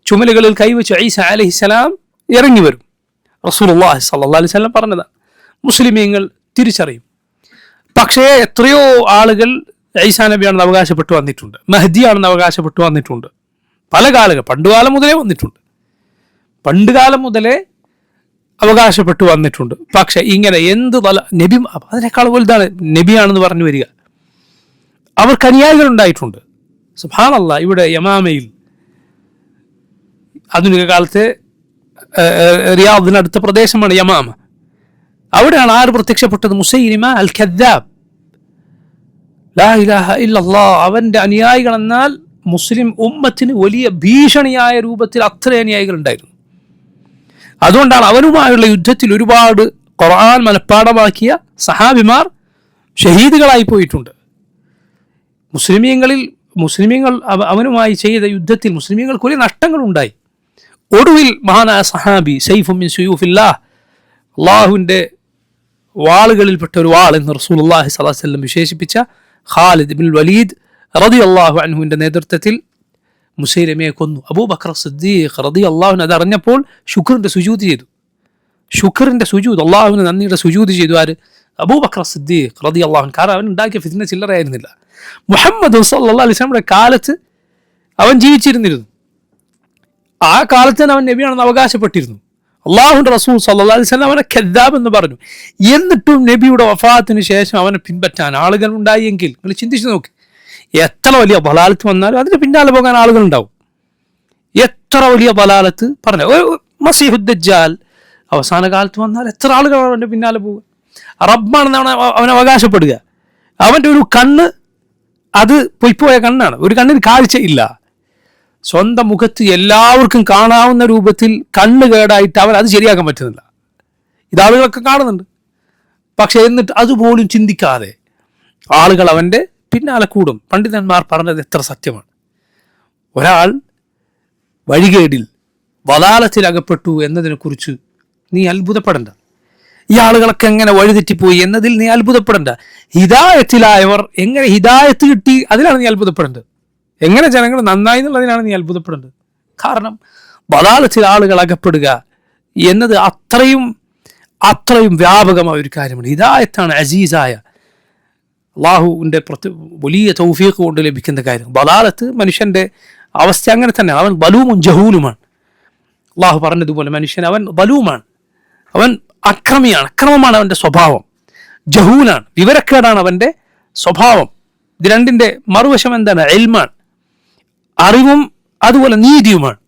ചുമലുകളിൽ കൈവച്ച് ഈസാ അലൈഹിസ്സലാം ഇറങ്ങി വരും. റസൂലുള്ളാഹി സ്വല്ലല്ലാഹു അലൈഹി വസല്ലം പറഞ്ഞതാണ്. മുസ്ലിമീങ്ങൾ തിരിച്ചറിയും. പക്ഷേ എത്രയോ ആളുകൾ ഈസാ നബിയാണെന്ന് അവകാശപ്പെട്ടു വന്നിട്ടുണ്ട്, മഹ്ദിയാണെന്ന് അവകാശപ്പെട്ടു വന്നിട്ടുണ്ട്. പണ്ടുകാലം മുതലേ വന്നിട്ടുണ്ട്, പണ്ടുകാലം മുതലേ അവകാശപ്പെട്ടു വന്നിട്ടുണ്ട്. പക്ഷെ ഇങ്ങനെ എന്ത് നബി അതിനേക്കാൾ വലുതാണ് നബിയാണെന്ന് പറഞ്ഞു വരിക. അവർക്ക് അനുയായികൾ ഉണ്ടായിട്ടുണ്ട്. സുബ്ഹാനല്ലാഹ്, ഇവിടെ യമാമയിൽ ആധുനിക കാലത്തെ റിയാദിനടുത്ത പ്രദേശമാണ് യമാമ. അവിടെയാണ് ആര് പ്രത്യക്ഷപ്പെട്ടത്? മുസൈലിമ അൽ കദ്ദാബ്. ലാ ഇലാഹ ഇല്ലല്ലാഹ്. അവന്റെ അനുയായികൾ എന്നാൽ മുസ്ലിം ഉമ്മത്തിന് വലിയ ഭീഷണിയായ രൂപത്തിൽ അത്ര അനുയായികൾ ഉണ്ടായിരുന്നു. അതുകൊണ്ടാണ് അവനുമായുള്ള യുദ്ധത്തിൽ ഒരുപാട് ഖുർആൻ മനഃപ്പാഠമാക്കിയ സഹാബിമാർ ഷഹീദുകളായി പോയിട്ടുണ്ട്. മുസ്ലിമീങ്ങൾ അവനുമായി ചെയ്ത യുദ്ധത്തിൽ മുസ്ലിമീങ്ങൾക്ക് വലിയ നഷ്ടങ്ങളുണ്ടായി. ഒടുവിൽ മഹാനായ സഹാബി സൈഫും മിൻ സുയൂഫില്ലാഹ്, അള്ളാഹുവിൻ്റെ വാളുകളിൽപ്പെട്ട ഒരു വാൾ എന്ന് റസൂലുള്ളാഹി സ്വല്ലല്ലാഹു അലൈഹി വസല്ലം വിശേഷിപ്പിച്ച ഖാലിദ് ഇബ്നുൽ വലീദ് റളിയല്ലാഹു അൻഹുവിൻ്റെ നേതൃത്വത്തിൽ മുസൈലമയെ കൊന്നു. അബൂബക്കർ സിദ്ദീഖ് റളിയല്ലാഹു അൻഹു അതറിഞ്ഞപ്പോൾ ശുക്റിന്റെ സുജൂദ് ചെയ്തു. ശുക്റിന്റെ സുജൂദ്, അള്ളാഹുവിന് നന്ദിയുടെ സുജൂദ് ചെയ്തു. ആര്? അബൂബക്കർ സിദ്ദീഖ് റളിയല്ലാഹു അൻഹു. കാരണം അവൻ ഉണ്ടാക്കിയ ഫിത്ന ചില്ലറയായിരുന്നില്ല. മുഹമ്മദ് സല്ലല്ലാഹു അലൈഹി വസല്ലമയുടെ കാലത്ത് അവൻ ജീവിച്ചിരുന്നിരുന്നു. ആ കാലത്ത് തന്നെ അവൻ നബിയാണെന്ന് അവകാശപ്പെട്ടിരുന്നു. അള്ളാഹുവിന്റെ റസൂൽ സല്ലല്ലാഹു അലൈഹി വസല്ലം അവനെ കദ്ദാബ് എന്ന് പറഞ്ഞു. എന്നിട്ടും നബിയുടെ വഫാത്തിന് ശേഷം അവനെ പിൻപറ്റാൻ ആളുകൾ ഉണ്ടായെങ്കിൽ നിങ്ങൾ ചിന്തിച്ചു നോക്ക്, എത്ര വലിയ ബലാലത്ത് വന്നാലും അതിന് പിന്നാലെ പോകാൻ ആളുകൾ ഉണ്ടാവും. എത്ര വലിയ ബലാലത്ത് പറഞ്ഞ മസീഹുദ് ദജ്ജാൽ അവസാന കാലത്ത് വന്നാൽ എത്ര ആളുകളാണ് അവൻ്റെ പിന്നാലെ പോവുക? റബ്ബാണെന്നാണ് അവൻ അവകാശപ്പെടുക. അവൻ്റെ ഒരു കണ്ണ് അത് പൊയ്പോയ കണ്ണാണ്, ഒരു കണ്ണിന് കാഴ്ച ഇല്ല. സ്വന്തം മുഖത്ത് എല്ലാവർക്കും കാണാവുന്ന രൂപത്തിൽ കണ്ണ് കേടായിട്ട് അവൻ അത് ശരിയാക്കാൻ പറ്റുന്നില്ല. ഇതാളുകളൊക്കെ കാണുന്നുണ്ട്. പക്ഷെ എന്നിട്ട് അതുപോലും ചിന്തിക്കാതെ ആളുകൾ അവൻ്റെ പിന്നാലെ കൂടും. പണ്ഡിതന്മാർ പറഞ്ഞത് എത്ര സത്യമാണ്. ഒരാൾ വഴികേടിൽ വലാലത്തിൽ അകപ്പെട്ടു എന്നതിനെക്കുറിച്ച് നീ അത്ഭുതപ്പെടണ്ട. ഈ ആളുകളൊക്കെ എങ്ങനെ വഴിതെറ്റിപ്പോയി എന്നതിൽ നീ അത്ഭുതപ്പെടണ്ട. ഹിദായത്തിലായവർ എങ്ങനെ ഹിദായത്ത് കിട്ടി അതിലാണ് നീ അത്ഭുതപ്പെടേണ്ടത്. എങ്ങനെ ജനങ്ങൾ നന്നായി എന്നുള്ളതിനാണ് നീ അത്ഭുതപ്പെടേണ്ടത്. കാരണം വലാലത്തിൽ ആളുകൾ അകപ്പെടുക എന്നത് അത്രയും വ്യാപകമായ ഒരു കാര്യമാണ്. ഹിദായത്താണ് അസീസായ അള്ളാഹുവിൻ്റെ വലിയ തൗഫീഖ് കൊണ്ട് ലഭിക്കുന്ന കാര്യം. വലാലത്ത് മനുഷ്യൻ്റെ അവസ്ഥ അങ്ങനെ തന്നെ. അവൻ ബലൂമും ജഹൂലുമാണ്. അള്ളാഹു പറഞ്ഞതുപോലെ മനുഷ്യൻ അവൻ ബലൂമാണ്, അവൻ അക്രമമാണ് അവൻ്റെ സ്വഭാവം. ജഹൂലാണ്, വിവരക്കേടാണ് അവൻ്റെ സ്വഭാവം. ഇത് രണ്ടിൻ്റെ മറുവശം എന്താണ്? ഇൽമാണ്, അറിവും അതുപോലെ നീതിയുമാണ്.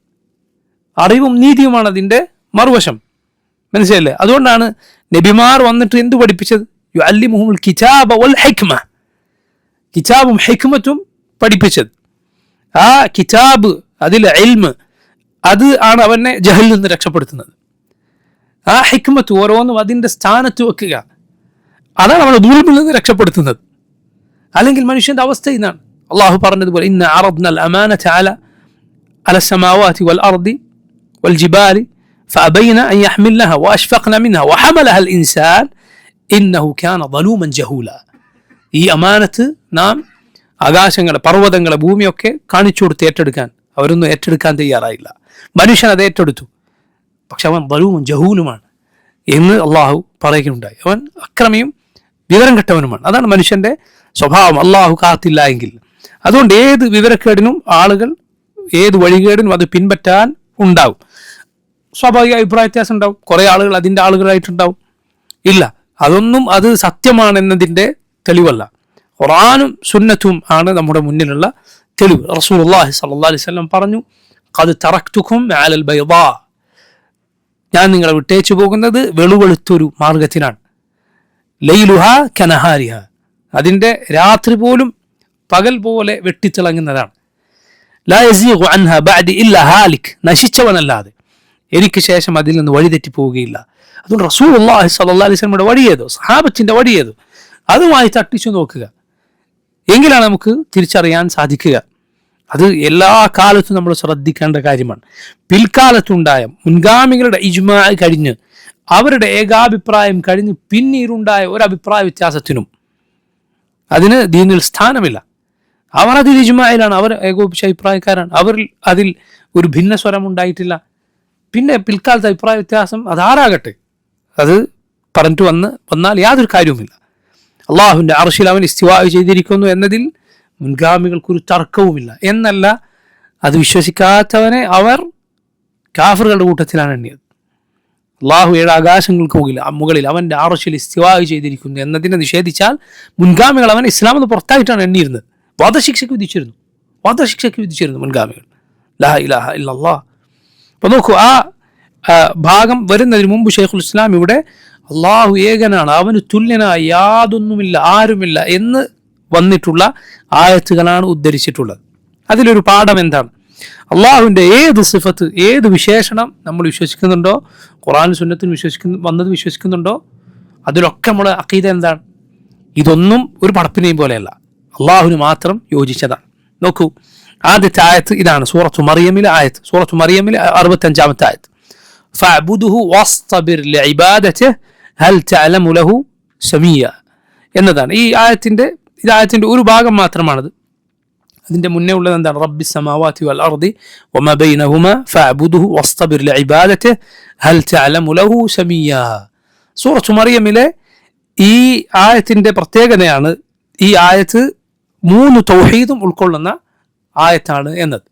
അറിവും നീതിയുമാണ് അതിൻ്റെ മറുവശം. മനസ്സിലല്ലേ? അതുകൊണ്ടാണ് നബിമാർ വന്നിട്ട് എന്തു പഠിപ്പിച്ചത്? യുഅല്ലിമുഹുൽ കിതാബ വൽ ഹിക്മ, കിതാബും ഹിക്മത്തും പഠിപ്പിച്ചത്. ആ കിതാബ്, അതിലെ ഇൽമ്, അത് ആണ് അവനെ ജഹലിൽ നിന്ന് രക്ഷപ്പെടുത്തുന്നത്. ആ ഹിക്മത്ത് ഓരോന്നും അതിൻ്റെ സ്ഥാനത്ത് വെക്കുക, അതാണ് അവനെ ദുൽമിൽ നിന്ന് രക്ഷപ്പെടുത്തുന്നത്. അല്ലെങ്കിൽ മനുഷ്യന്റെ അവസ്ഥ ഇതാണ്. അള്ളാഹു പറഞ്ഞതുപോലെ ഇന്ന അറദ്നൽ അമാനത അല സമാവാതി വൽ അർദി വൽ ജിബാലി ഫഅബൈന അൻ യഹ്മിൽനഹ വഅഷ്ഫഖ്ന മിൻഹ വഹമലഹ അൽ ഇൻസാൻ ഇന്നഹു കാന ളലൂമൻ ജഹൂല. ഈ അമാനത്ത് നാം ആകാശങ്ങളെ, പർവ്വതങ്ങളെ, ഭൂമിയൊക്കെ കാണിച്ചു കൊടുത്ത് ഏറ്റെടുക്കാൻ അവരൊന്നും ഏറ്റെടുക്കാൻ തയ്യാറായില്ല. മനുഷ്യൻ അത് ഏറ്റെടുത്തു. പക്ഷെ അവൻ ളലൂമും ജഹൂലുമാണ് എന്ന് അള്ളാഹു പറയുകയുണ്ടായി. അവൻ അക്രമിയും വിവരം കെട്ടവനുമാണ്. അതാണ് മനുഷ്യന്റെ സ്വഭാവം, അള്ളാഹു കാത്തില്ല എങ്കിൽ. അതുകൊണ്ട് ഏത് വിവരക്കേടിനും ആളുകൾ, ഏത് വഴികേടിനും അത് പിൻപറ്റാൻ ഉണ്ടാവും. സ്വാഭാവിക അഭിപ്രായ വ്യത്യാസം ഉണ്ടാവും. കുറേ ആളുകൾ അതിൻ്റെ ആളുകളായിട്ടുണ്ടാവും. ഇല്ല, അതൊന്നും അത് സത്യമാണെന്നതിൻ്റെ തെളിവല്ല. ഖുർആനും സുന്നത്തും ആണ് നമ്മുടെ മുന്നിലുള്ള തെളിവ്. റസൂലുള്ളാഹി സ്വല്ലല്ലാഹു അലൈഹി വസല്ലം പറഞ്ഞു, ഖദ് തറക്തുകും അലൽ ബൈദാ, ഞാൻ നിങ്ങളെ വിട്ടേച്ചു പോകുന്നത് വെളുവെളുത്തൊരു മാർഗത്തിനാണ്. ലൈലുഹ കനഹാരിഹ, അതിൻ്റെ രാത്രി പോലും പകൽ പോലെ വെട്ടിത്തിളങ്ങുന്നതാണ്. ലാ യസീഗു അൻഹ ബഅദി ഇല്ലാ ഹാലിക്, നശിച്ചവനല്ലാതെ എനിക്ക് ശേഷം അതിൽ നിന്ന് വഴിതെറ്റി പോവുകയില്ല. അതുകൊണ്ട് റസൂലുള്ളാഹി സ്വല്ലല്ലാഹു അലൈഹി വസല്ലമയുടെ വഴിയേതോ, സഹാബത്തിന്റെ വഴിയേതോ, അതുമായി തട്ടിച്ചു നോക്കുക. എങ്കിലാണ് നമുക്ക് തിരിച്ചറിയാൻ സാധിക്കുക. അത് എല്ലാ കാലത്തും നമ്മൾ ശ്രദ്ധിക്കേണ്ട കാര്യമാണ്. പിൽക്കാലത്തുണ്ടായ മുൻഗാമികളുടെ ഇജ്മാ കഴിഞ്ഞ്, അവരുടെ ഏകാഭിപ്രായം കഴിഞ്ഞ് പിന്നീടുണ്ടായ ഒരു അഭിപ്രായ വ്യത്യാസത്തിനും അതിന് ദീനിൽ സ്ഥാനമില്ല. അവർ അതിൽ ഇജ്മായിലാണ്, അവർ ഏകോപിച്ച അഭിപ്രായക്കാരാണ്. അതിൽ ഒരു ഭിന്ന സ്വരം ഉണ്ടായിട്ടില്ല. പിന്നെ പിൽക്കാലത്തെ അഭിപ്രായ വ്യത്യാസം അതാരാകട്ടെ, അത് പറഞ്ഞിട്ട് വന്നാൽ യാതൊരു കാര്യവുമില്ല. അള്ളാഹുവിൻ്റെ അർശിൽ അവൻ ഇസ്തിവാ ചെയ്തിരിക്കുന്നു എന്നതിൽ മുൻഗാമികൾക്കൊരു തർക്കവുമില്ല. എന്നല്ല, അത് വിശ്വസിക്കാത്തവനെ അവർ കാഫറുകളുടെ കൂട്ടത്തിലാണ് എണ്ണിയത്. അള്ളാഹു 7 ആകാശങ്ങൾക്ക് മുകളിൽ അവൻ്റെ അർശിൽ ഇസ്തിവാ ചെയ്തിരിക്കുന്നു എന്നതിനെ നിഷേധിച്ചാൽ മുൻഗാമികൾ അവൻ ഇസ്ലാം എന്ന് പുറത്തായിട്ടാണ് എണ്ണിയിരുന്നത്. വധശിക്ഷയ്ക്ക് വിധിച്ചിരുന്നു മുൻഗാമികൾ. ലാ ഇലാഹ ഇല്ലല്ലാഹ്. അപ്പോൾ നോക്കൂ, ആ ഭാഗം വരുന്നതിന് മുമ്പ് ഷെയ്ഖുൽ ഇസ്ലാം ഇവിടെ അള്ളാഹു ഏകനാണ്, അവന് തുല്യനായി യാതൊന്നുമില്ല, ആരുമില്ല എന്ന് വന്നിട്ടുള്ള ആയത്തുകളാണ് ഉദ്ധരിച്ചിട്ടുള്ളത്. അതിലൊരു പാഠം എന്താണ്? അള്ളാഹുവിൻ്റെ ഏത് സിഫത്ത്, ഏത് വിശേഷണം നമ്മൾ വിശ്വസിക്കുന്നുണ്ടോ, ഖുർആൻ സുന്നത്തിന് വിശ്വസിക്കുന്നുണ്ടോ, അതിലൊക്കെ നമ്മുടെ അഖീദ എന്താണ്? ഇതൊന്നും ഒരു പടപ്പിനെയും പോലെയല്ല, അള്ളാഹുവിന് മാത്രം യോജിച്ചതാണ്. നോക്കൂ, ആദ്യത്തെ ആയത്ത് ഇതാണ്, സൂറത്തു മറിയമിലെ ആയത്ത്, സൂറത്തു മറിയമിലെ 65-ാമത്തെ ആയത്ത്. ഫഅബ്ദുഹു വസ്തബിർ ലിഇബാദതിഹി ഹൽ തഅലമു ലഹു സമീയ എന്നതാണ്. ഈ ആയത്തിന്റെ ഒരു ഭാഗം മാത്രമാണത്. അതിന്റെ മുന്നേ ഉള്ളത് എന്താണ്? റബ്ബിസ് സമാവാതി വൽ അർദി വമാ ബൈനഹുമാ ഫഅബ്ദുഹു വസ്തബിർ ലിഇബാദതിഹി ഹൽ തഅലമു ലഹു സമീയ. സൂറത്തു മറിയമിലെ ഈ ആയത്തിന്റെ പ്രത്യേകതയാണ്, ഈ ആയത്ത് 3 തൗഹീദും ഉൾക്കൊള്ളുന്ന ആയത്താണ് എന്നത്.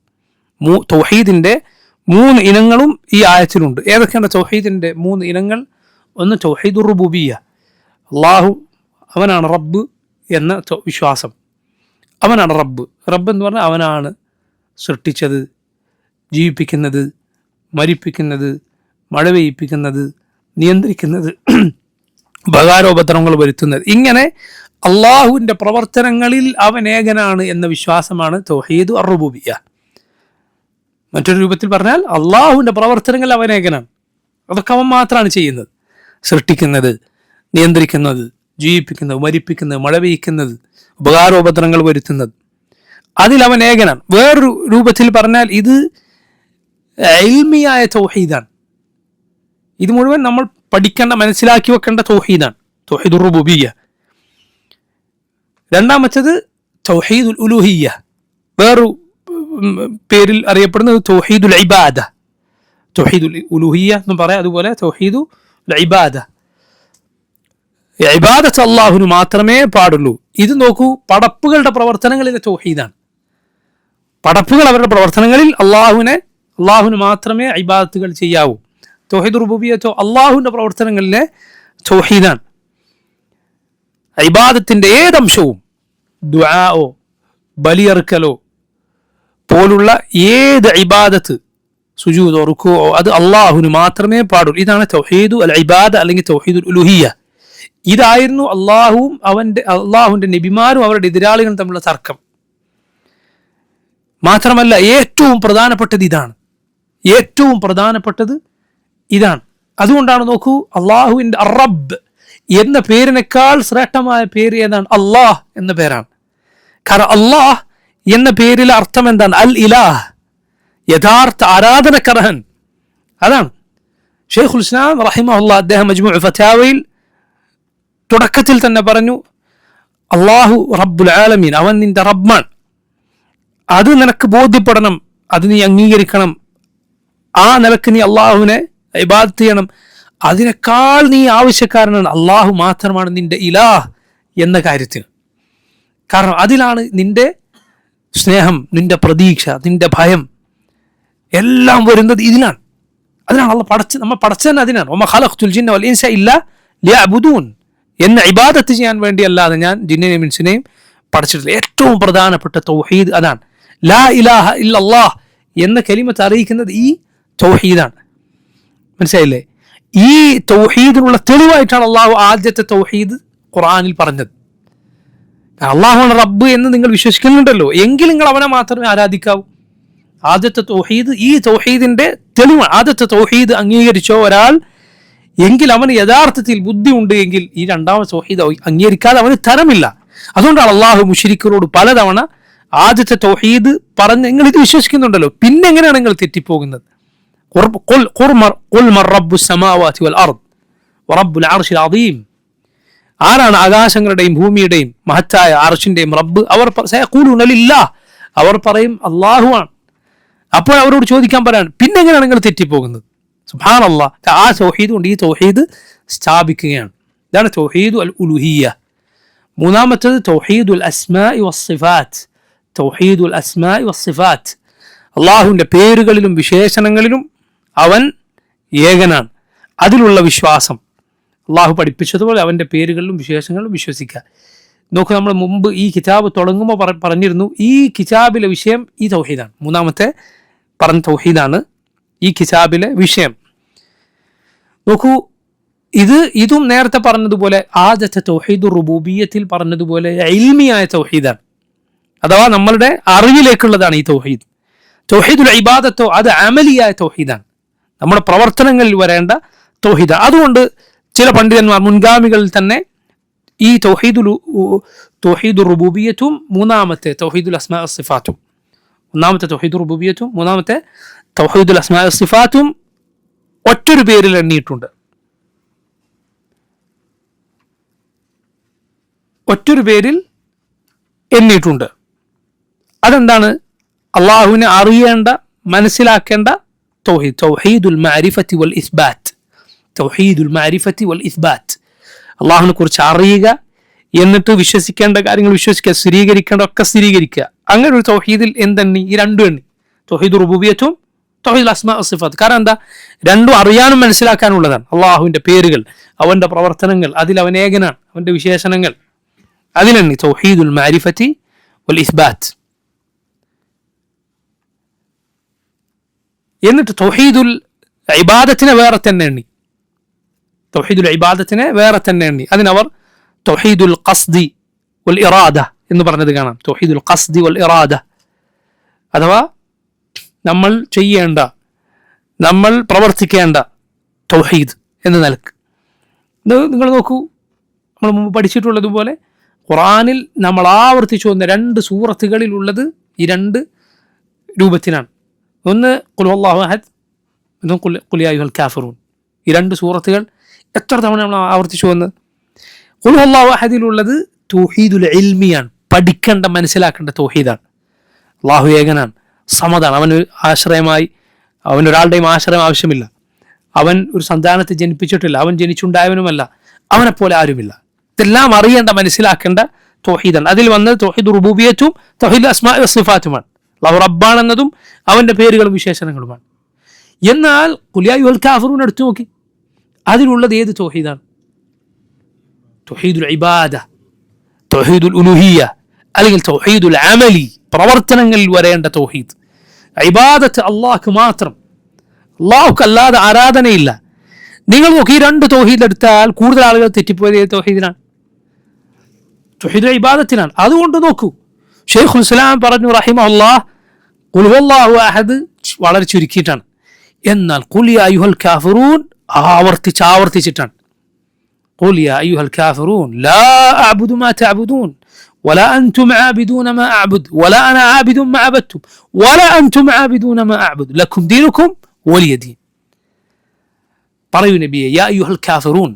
തൗഹീദിന്റെ 3 ഇനങ്ങളും ഈ ആയത്തിലുണ്ട്. ഏതൊക്കെയാണ് തൗഹീദിന്റെ 3 ഇനങ്ങൾ? ഒന്ന് തൗഹീദുർ റുബൂബിയ്യ, അള്ളാഹു അവനാണ് റബ്ബ് എന്ന വിശ്വാസം. അവനാണ് റബ്ബ് എന്ന് പറഞ്ഞാൽ അവനാണ് സൃഷ്ടിച്ചത്, ജീവിപ്പിക്കുന്നത്, മരിപ്പിക്കുന്നത്, മഴ പെയ്യിപ്പിക്കുന്നത്, നിയന്ത്രിക്കുന്നത്, ഉപകാരോപദ്രവങ്ങൾ വരുത്തുന്നത്. ഇങ്ങനെ അള്ളാഹുവിൻ്റെ പ്രവർത്തനങ്ങളിൽ അവൻ ഏകനാണ് എന്ന വിശ്വാസമാണ് തൗഹീദ് അർ-റുബൂബിയ്യ. മറ്റൊരു രൂപത്തിൽ പറഞ്ഞാൽ അള്ളാഹുവിൻ്റെ പ്രവർത്തനങ്ങൾ അവൻ ഏകനാണ്. അതൊക്കെ അവൻ മാത്രമാണ് ചെയ്യുന്നത്. സൃഷ്ടിക്കുന്നത്, നിയന്ത്രിക്കുന്നത്, ജീവിപ്പിക്കുന്നത്, മരിപ്പിക്കുന്നത്, മഴ പെയ്യ്ക്കുന്നത്, ഉപകാരോപദ്രവങ്ങൾ വരുത്തുന്നത്, അതിൽ അവൻ ഏകനാണ്. വേറൊരു രൂപത്തിൽ പറഞ്ഞാൽ ഇത് ഇൽമിയായ തൗഹീദാണ്. ഇത് മുഴുവൻ നമ്മൾ പഠിക്കേണ്ട, മനസ്സിലാക്കി വെക്കേണ്ട തൗഹീദാണ്, തൗഹീദുർ റുബൂബിയ്യ. രണ്ടാമത്തേത് തൗഹീദുൽ ഉലൂഹിയ്യ, വേറൊരു പേരിൽ അറിയപ്പെടുന്നത് തൗഹീദുൽ ഇബാദ. തൗഹീദുൽ ഉലൂഹിയ്യ എന്നും പറയാം, അതുപോലെ തൗഹീദുൽ ഇബാദ. ഇബാദത്ത് അള്ളാഹുവിന് മാത്രമേ പാടുള്ളൂ. ഇത് നോക്കൂ, പടപ്പുകളുടെ പ്രവർത്തനങ്ങളിലെ തൗഹീദാണ്. പടപ്പുകൾ അവരുടെ പ്രവർത്തനങ്ങളിൽ അള്ളാഹുവിന് മാത്രമേ ഇബാദത്തുകൾ ചെയ്യാവൂ. തൗഹീദുർ റുബൂബിയ്യത്തോ അള്ളാഹുവിൻ്റെ പ്രവർത്തനങ്ങളിലെ തൗഹീദാണ്. ഇബാദത്തിൻ്റെ ഏതംശവും, ദുആഓ ബലിയറുക്കലോ പോലുള്ള ഏത് ഇബാദത്ത്, സുജൂദോ റുകൂഅോ, അത് അള്ളാഹുവിന് മാത്രമേ പാടുള്ളൂ. ഇതാണ് തൗഹീദു അൽ ഇബാദ അല്ലെങ്കിൽ തൗഹീദുൽ ഉലൂഹിയ്യ. ഇതായിരുന്നു അള്ളാഹുവിൻ്റെ നബിമാരും അവരുടെ എതിരാളികളും തമ്മിലുള്ള തർക്കം. മാത്രമല്ല ഏറ്റവും പ്രധാനപ്പെട്ടത് ഇതാണ്. അതുകൊണ്ടാണ് നോക്കൂ, അള്ളാഹുവിൻ്റെ റബ്ബ് എന്ന പേരിനേക്കാൾ ശ്രേഷ്ഠമായ പേര് ഏതാണ്? അള്ളാഹ് എന്ന പേരാണ്. കാരണം അള്ളാഹ് എന്ന പേരിലെ അർത്ഥം എന്താണ്? അൽ ഇലാഹ്, യഥാർത്ഥ ആരാധനക്കർഹൻ. അതാണ് ഷെയ്ഖുൽ ഇസ്ലാം റഹിമഹുല്ലാഹ് അദ്ദേഹം മജ്മൂഉ ഫതാവയിൽ തുടക്കത്തിൽ തന്നെ പറഞ്ഞു, അള്ളാഹു റബ്ബുൽ ആലമീൻ, അവൻ നിന്റെ റബ്ബാണ്. അത് നിനക്ക് ബോധ്യപ്പെടണം, അത് നീ അംഗീകരിക്കണം. ആ നിലക്ക് നീ അള്ളാഹുവിനെ ഇബാദത്ത് ചെയ്യണം. അതിനേക്കാൾ നീ ആവശ്യക്കാരനാണ്, അള്ളാഹു മാത്രമാണ് നിന്റെ ഇലാഹ് എന്ന കാര്യത്തിന്. കാരണം അതിലാണ് നിന്റെ സ്നേഹം, നിന്റെ പ്രതീക്ഷ, നിന്റെ ഭയം എല്ലാം വരുന്നത് ഇതിനാണ്. അതിനാണ് നമ്മൾ പടച്ചതന്നെ അതിനാണ്. വമാ ഖലഖ്തുൽ ജിന്ന വൽ ഇൻസ ഇല്ലാ ലിയഅ്ബുദൂൻ, എന്നെ ഇബാദത്ത് ചെയ്യാൻ വേണ്ടി അല്ലാതെ ഞാൻ ജിന്നിനെയും ഇൻസിനെയും പഠിച്ചിട്ടില്ല. ഏറ്റവും പ്രധാനപ്പെട്ട തൗഹീദ് അതാണ്. ലാ ഇലാഹ ഇല്ലല്ലാഹ് എന്ന കലിമത്ത് അറിയിക്കുന്നത് ഈ തൗഹീദാണ്. മനസ്സിലായില്ലേ? ഈ തൗഹീദിനുള്ള തെളിവായിട്ടാണ് അള്ളാഹു ആദ്യത്തെ തൗഹീദ് ഖുർആനിൽ പറഞ്ഞത്. അള്ളാഹുവാണ് റബ്ബ് എന്ന് നിങ്ങൾ വിശ്വസിക്കുന്നുണ്ടല്ലോ, എങ്കിൽ നിങ്ങൾ അവനെ മാത്രമേ ആരാധിക്കാവൂ. ആദ്യത്തെ തൗഹീദ് ഈ തൗഹീദിന്റെ തെളിവാണ്. ആദ്യത്തെ തൗഹീദ് അംഗീകരിച്ചോ ഒരാൾ എങ്കിൽ അവന് യഥാർത്ഥത്തിൽ ബുദ്ധി ഉണ്ട് എങ്കിൽ ഈ രണ്ടാമത്തെ തൗഹീദ് അംഗീകരിക്കാതെ അവന് തരമില്ല. അതുകൊണ്ടാണ് അള്ളാഹു മുശ്രിക്കുകളോട് പലതവണ ആദ്യത്തെ തൗഹീദ് പറഞ്ഞ് നിങ്ങൾ ഇത് വിശ്വസിക്കുന്നുണ്ടല്ലോ, പിന്നെ എങ്ങനെയാണ് നിങ്ങൾ തെറ്റിപ്പോകുന്നത്? ആരാണ് ആകാശങ്ങളുടെയും ഭൂമിയുടെയും മഹത്തായ അർശിന്റെയും റബ്ബ്? അവർ പറയും അള്ളാഹുവാണ്. അപ്പോൾ അവരോട് ചോദിക്കാൻ പറയാണ്, പിന്നെ എങ്ങനെയാണ് നിങ്ങൾ തെറ്റിപ്പോകുന്നത്? സുബ്ഹാനല്ലാഹ്. ആ തൗഹീദ് കൊണ്ട് ഈ തൗഹീദ് സ്ഥാപിക്കുകയാണ്. ഇതാണ് തൗഹീദു അൽ ഉലൂഹിയ്യ. മൂന്നാമത്തേത് തൗഹീദുൽ അസ്മാഇ വസ്സിഫാത്ത്. തൗഹീദുൽ അസ്മാഇ വസ്സിഫാത്ത്, അള്ളാഹുവിൻ്റെ പേരുകളിലും വിശേഷണങ്ങളിലും അവൻ ഏകനാണ്. അതിലുള്ള വിശ്വാസം, അള്ളാഹു പഠിപ്പിച്ചതുപോലെ അവൻ്റെ പേരുകളിലും വിശേഷങ്ങളിലും വിശ്വസിക്കുക. നോക്കൂ, നമ്മൾ മുമ്പ് ഈ കിതാബ് തുടങ്ങുമ്പോൾ പറഞ്ഞിരുന്നു, ഈ കിതാബിലെ വിഷയം ഈ തൗഹീദാണ്. മൂന്നാമത്തെ പറഞ്ഞ തൗഹീദാണ് ഈ കിതാബിലെ വിഷയം. നോക്കൂ, ഇതും നേരത്തെ പറഞ്ഞതുപോലെ ആദ്യത്തെ തൗഹീദുർ റുബൂബിയ്യത്തിൽ പറഞ്ഞതുപോലെ ഇൽമിയായ തൗഹീദാണ്, അഥവാ നമ്മളുടെ അറിവിലേക്കുള്ളതാണ് ഈ തൗഹീദ്. തൗഹീദുൽ ഇബാദത്തോ അത് അമലിയായ തൗഹീദാണ്, നമ്മുടെ പ്രവർത്തനങ്ങളിൽ വരേണ്ട തൗഹീദാണ്. അതുകൊണ്ട് ചില പണ്ഡിതന്മാർ മുൻഗാമികളിൽ തന്നെ ഈ തൗഹീദുർ റുബൂബിയ്യത്തും മൂന്നാമത്തെ തൗഹീദുൽ അസ്മാ വസ്സിഫാത്തും, ഒന്നാമത്തെ തൗഹീദുർ റുബൂബിയ്യത്തും മൂന്നാമത്തെ തൗഹീദുൽ അസ്മാ വസ്സിഫാത്തും ഒറ്റൊരു പേരിൽ എണ്ണിയിട്ടുണ്ട്. അതെന്താണ്? അള്ളാഹുവിനെ അറിയേണ്ട, മനസ്സിലാക്കേണ്ട തൗഹീദ്, തൗഹീദുൽ മഅരിഫത്തി വൽ ഇസ്ബാത്ത്. തൗഹീദുൽ മഅരിഫത്തി വൽ ഇസ്ബാത്ത്, അള്ളാഹുവിനെ കുറിച്ച് അറിയുക, എന്നിട്ട് വിശ്വസിക്കേണ്ട കാര്യങ്ങൾ വിശ്വസിക്കുക, സ്ഥിരീകരിക്കേണ്ട ഒക്കെ സ്ഥിരീകരിക്കുക. അങ്ങനെ ഒരു തൗഹീദിൽ എന്തെണ്ണി? ഈ രണ്ടും എണ്ണി, തൗഹീദുർ റുബൂബിയ്യത്തും തൗഹീദുൽ അസ്മാ വസ്സിഫാത്ത്. കാരണം എന്താ? രണ്ടും അറിയാനും മനസ്സിലാക്കാനുള്ളതാണ്. അള്ളാഹുവിൻ്റെ പേരുകൾ, അവൻ്റെ പ്രവർത്തനങ്ങൾ, അതിൽ അവൻ ഏകനാണ്, അവൻ്റെ വിശേഷണങ്ങൾ, അതിലെണ്ണി തൗഹീദുൽ മഅരിഫത്തി വൽ ഇസ്ബാത്ത്. എന്നിട്ട് തൗഹീദുൽ ഇബാദത്തിനെ വേറെ തന്നെ എണ്ണി, അതിനവർ തൗഹീദുൽ ഖസ്ദി വൽ ഇറാദ എന്ന് പറഞ്ഞത് കാണാം. തൗഹീദുൽ ഖസ്ദി വൽ ഇറാദ, അഥവാ നമ്മൾ ചെയ്യേണ്ട, നമ്മൾ പ്രവർത്തിക്കേണ്ട തൗഹീദ് എന്ന നിലക്ക്. നിങ്ങൾ നോക്കൂ, നമ്മൾ മുമ്പ് പഠിച്ചിട്ടുള്ളതുപോലെ ഖുർആനിൽ നമ്മൾ ആവർത്തിച്ചു വന്ന 2 സൂറത്തുകളിലുള്ളത് ഈ 2 രൂപത്തിലാണ്. ഒന്ന് ഖുൽ ഹുവല്ലാഹു അഹദ്, ഒന്ന് ഖുൽ യാ അയ്യുഹൽ കാഫിറൂൻ. ഈ 2 സൂറത്തുകൾ എത്ര തവണ നമ്മൾ ആവർത്തിച്ചു വന്നത്? ഖുൽ ഹുവല്ലാഹു അഹദിലുള്ളത് തൗഹീദുൽ ഇൽമിയാണ്, പഠിക്കേണ്ട മനസ്സിലാക്കേണ്ട തൗഹീദാണ്. അല്ലാഹു ഏകനാണ്, സമതാണ്, അവന് ആശ്രയമായി അവനൊരാളുടെയും ആശ്രയം ആവശ്യമില്ല. അവൻ ഒരു സന്താനത്തെ ജനിപ്പിച്ചിട്ടില്ല, അവൻ ജനിച്ചുണ്ടായവനുമല്ല, അവനെപ്പോലെ ആരുമില്ല. ഇതെല്ലാം അറിയേണ്ട മനസ്സിലാക്കേണ്ട തൗഹീദാണ്. അതിൽ വന്നത് തൗഹീദ് റുബൂബിയ്യത്തും തൗഹീദ് അസ്മാഇ വസിഫാത്തുമാണ്. അല്ലാഹു റബ്ബാണെന്നതും അവന്റെ പേരുകളും വിശേഷണങ്ങളുമാണ്. എന്നാൽ ഖുൽ യാ അയ്യുഹൽ കാഫിറൂൻ എടുത്തു നോക്കി, അതിലുള്ളത് ഏത് തൗഹീദാണ്? തൗഹീദുൽ ഇബാദ, തൗഹീദുൽ ഉലൂഹിയ്യ, അല്ലെങ്കിൽ തൗഹീദുൽ അമലി, പ്രവർത്തനങ്ങളിൽ വരേണ്ട തൗഹീദ്. ഇബാദത്ത് അല്ലാഹ്ക്ക് മാത്രം, അല്ലാഹുക്ക് അല്ലാതെ ആരാധനയില്ല. നിങ്ങൾ നോക്കി, ഈ 2 തൗഹീദ് എടുത്താൽ കൂടുതൽ ആളുകൾ തെറ്റിപ്പോയത് ഏത് തൗഹീദിനാണ്? തൗഹീദുൽ ഇബാദത്തിനാണ്. അതുകൊണ്ട് നോക്കൂ, ശൈഖുൽ ഇസ്ലാം പറഞ്ഞു റഹിമഹുല്ലാഹ്, ഖുൽ ഹുവല്ലാഹു അഹദ് വളരെ ചുരുക്കിയിട്ടാണ്. എന്നാൽ ഖുൽ യാ അയ്യുഹൽ കാഫിറൂൻ ആവർത്തിച്ചിട്ടാണ്. ഖുൽ യാ അയ്യുഹൽ കാഫിറൂൻ ലാ അഅ്ബുദു മാ തഅ്ബുദൂൻ വലാ അൻതും ആബിദൂന മാ അഅ്ബുദു വലാ അന ആബിദുൻ മാ അബദ്തും വലാ അൻതും ആബിദൂന മാ അഅ്ബുദു ലക്കും ദീനുക്കും വലിയ ദീൻ. പറയൂ നബിയെ, യാ അയ്യുഹൽ കാഫിറൂൻ,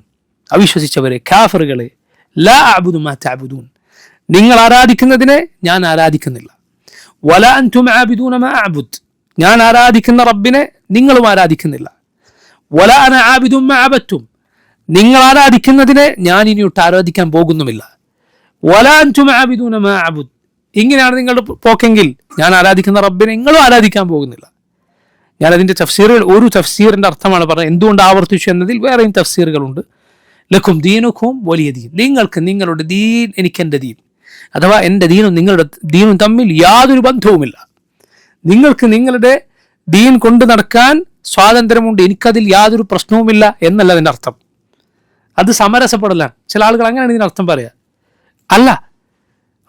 അവിശ്വസിച്ചവരെ, കാഫിറുകളെ, ലാ അഅ്ബുദു മാ തഅ്ബുദൂൻ, നിങ്ങൾ ആരാധിക്കുന്നതിനെ ഞാൻ ആരാധിക്കുന്നില്ല. വലാ അൻതും ആബിദൂന മാ അഅ്ബുദ്, ഞാൻ ആരാധിക്കുന്ന റബ്ബിനെ നിങ്ങളും ആരാധിക്കുന്നില്ല. വലാ അന ആബിദുൻ മാ അബദ്തും, നിങ്ങൾ ആരാധിക്കുന്നതിനെ ഞാൻ ഇനിയൊട്ട് ആരാധിക്കാൻ പോകുന്നുമില്ല. വലാ അൻതും ആബിദൂന മാ അഅ്ബുദ്, ഇങ്ങനെയാണ് നിങ്ങളുടെ പോക്കെങ്കിൽ ഞാൻ ആരാധിക്കുന്ന റബ്ബിനെ നിങ്ങളും ആരാധിക്കാൻ പോകുന്നില്ല. ഞാൻ അതിൻ്റെ തഫ്സീറുകൾ, ഒരു തഫ്സീറിൻ്റെ അർത്ഥമാണ് പറഞ്ഞത്. എന്തുകൊണ്ട് ആവർത്തിച്ചു എന്നതിൽ വേറെയും തഫ്സീറുകളുണ്ട്. ലക്കും ദീനുക്കും വലിയ ദീൻ, നിങ്ങൾക്ക് നിങ്ങളുടെ ദീൻ എനിക്കെൻ്റെ ദീൻ, അഥവാ എൻ്റെ ദീനും നിങ്ങളുടെ ദീനും തമ്മിൽ യാതൊരു ബന്ധവുമില്ല. നിങ്ങൾക്ക് നിങ്ങളുടെ ദീൻ കൊണ്ട് നടക്കാൻ സ്വാതന്ത്ര്യമുണ്ട്, എനിക്കതിൽ യാതൊരു പ്രശ്നവുമില്ല എന്നല്ല അതിൻ്റെ അർത്ഥം. അത് സമരസപ്പെടലാണ്. ചില ആളുകൾ അങ്ങനെയാണ് ഇതിനർത്ഥം പറയുക. അല്ല,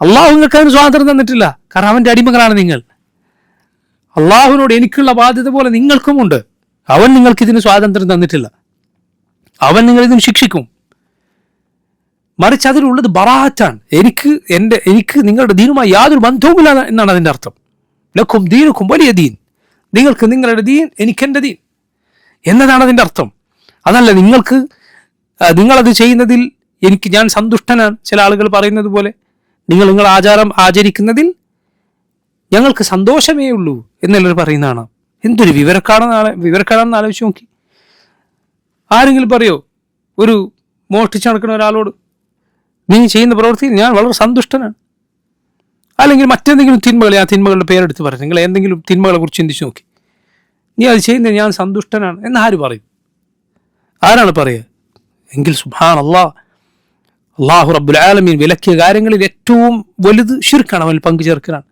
അള്ളാഹു നിങ്ങൾക്ക് അതിന് സ്വാതന്ത്ര്യം തന്നിട്ടില്ല, കാരണം അവൻ്റെ അടിമകളാണ് നിങ്ങൾ. അള്ളാഹുവിനോട് എനിക്കുള്ള ബാധ്യത പോലെ നിങ്ങൾക്കുമുണ്ട്. അവൻ നിങ്ങൾക്കിതിന് സ്വാതന്ത്ര്യം തന്നിട്ടില്ല, അവൻ നിങ്ങളിതിന് ശിക്ഷിക്കും. മറിച്ച് അതിലുള്ളത് ബറാഅത്താണ്. എനിക്ക് നിങ്ങളുടെ ദീനുമായി യാതൊരു ബന്ധവുമില്ല എന്നാണ് അതിൻ്റെ അർത്ഥം. ലക്കും ദീനുക്കും വലിയ ദീൻ, നിങ്ങൾക്ക് നിങ്ങളുടെ ദീൻ എനിക്കെൻ്റെ ദീൻ എന്നതാണ് അതിൻ്റെ അർത്ഥം. അതല്ല നിങ്ങളത് ചെയ്യുന്നതിൽ ഞാൻ സന്തുഷ്ടനാണ്. ചില ആളുകൾ പറയുന്നത് പോലെ നിങ്ങൾ ആചാരം ആചരിക്കുന്നതിൽ ഞങ്ങൾക്ക് സന്തോഷമേ ഉള്ളൂ എന്നുള്ളവർ പറയുന്നതാണ്. എന്തൊരു വിവരക്കാണെന്ന് ആലോചിച്ച് നോക്കി. ആരെങ്കിലും പറയോ ഒരു മോഷ്ടിച്ച് നടക്കുന്ന ഒരാളോട്, നീ ചെയ്യുന്ന പ്രവൃത്തിയിൽ ഞാൻ വളരെ സന്തുഷ്ടനാണ്? അല്ലെങ്കിൽ മറ്റെന്തെങ്കിലും തിന്മകൾ, ആ തിന്മകളുടെ പേരെടുത്ത് പറയും. നിങ്ങൾ എന്തെങ്കിലും തിന്മകളെ കുറിച്ച് ചിന്തിച്ച് നോക്കി, നീ അത് ചെയ്യുന്നത് ഞാൻ സന്തുഷ്ടനാണ് എന്ന് ആര് പറയും? ആരാണ് പറയുക? എങ്കിൽ സുബ്ഹാൻ അല്ലാഹു റബ്ബുൽ ആലമീൻ വിലക്കിയ കാര്യങ്ങളിൽ ഏറ്റവും വലുത് ശിർക്കാണ്, അവനിൽ പങ്കു ചേർക്കലാണ്.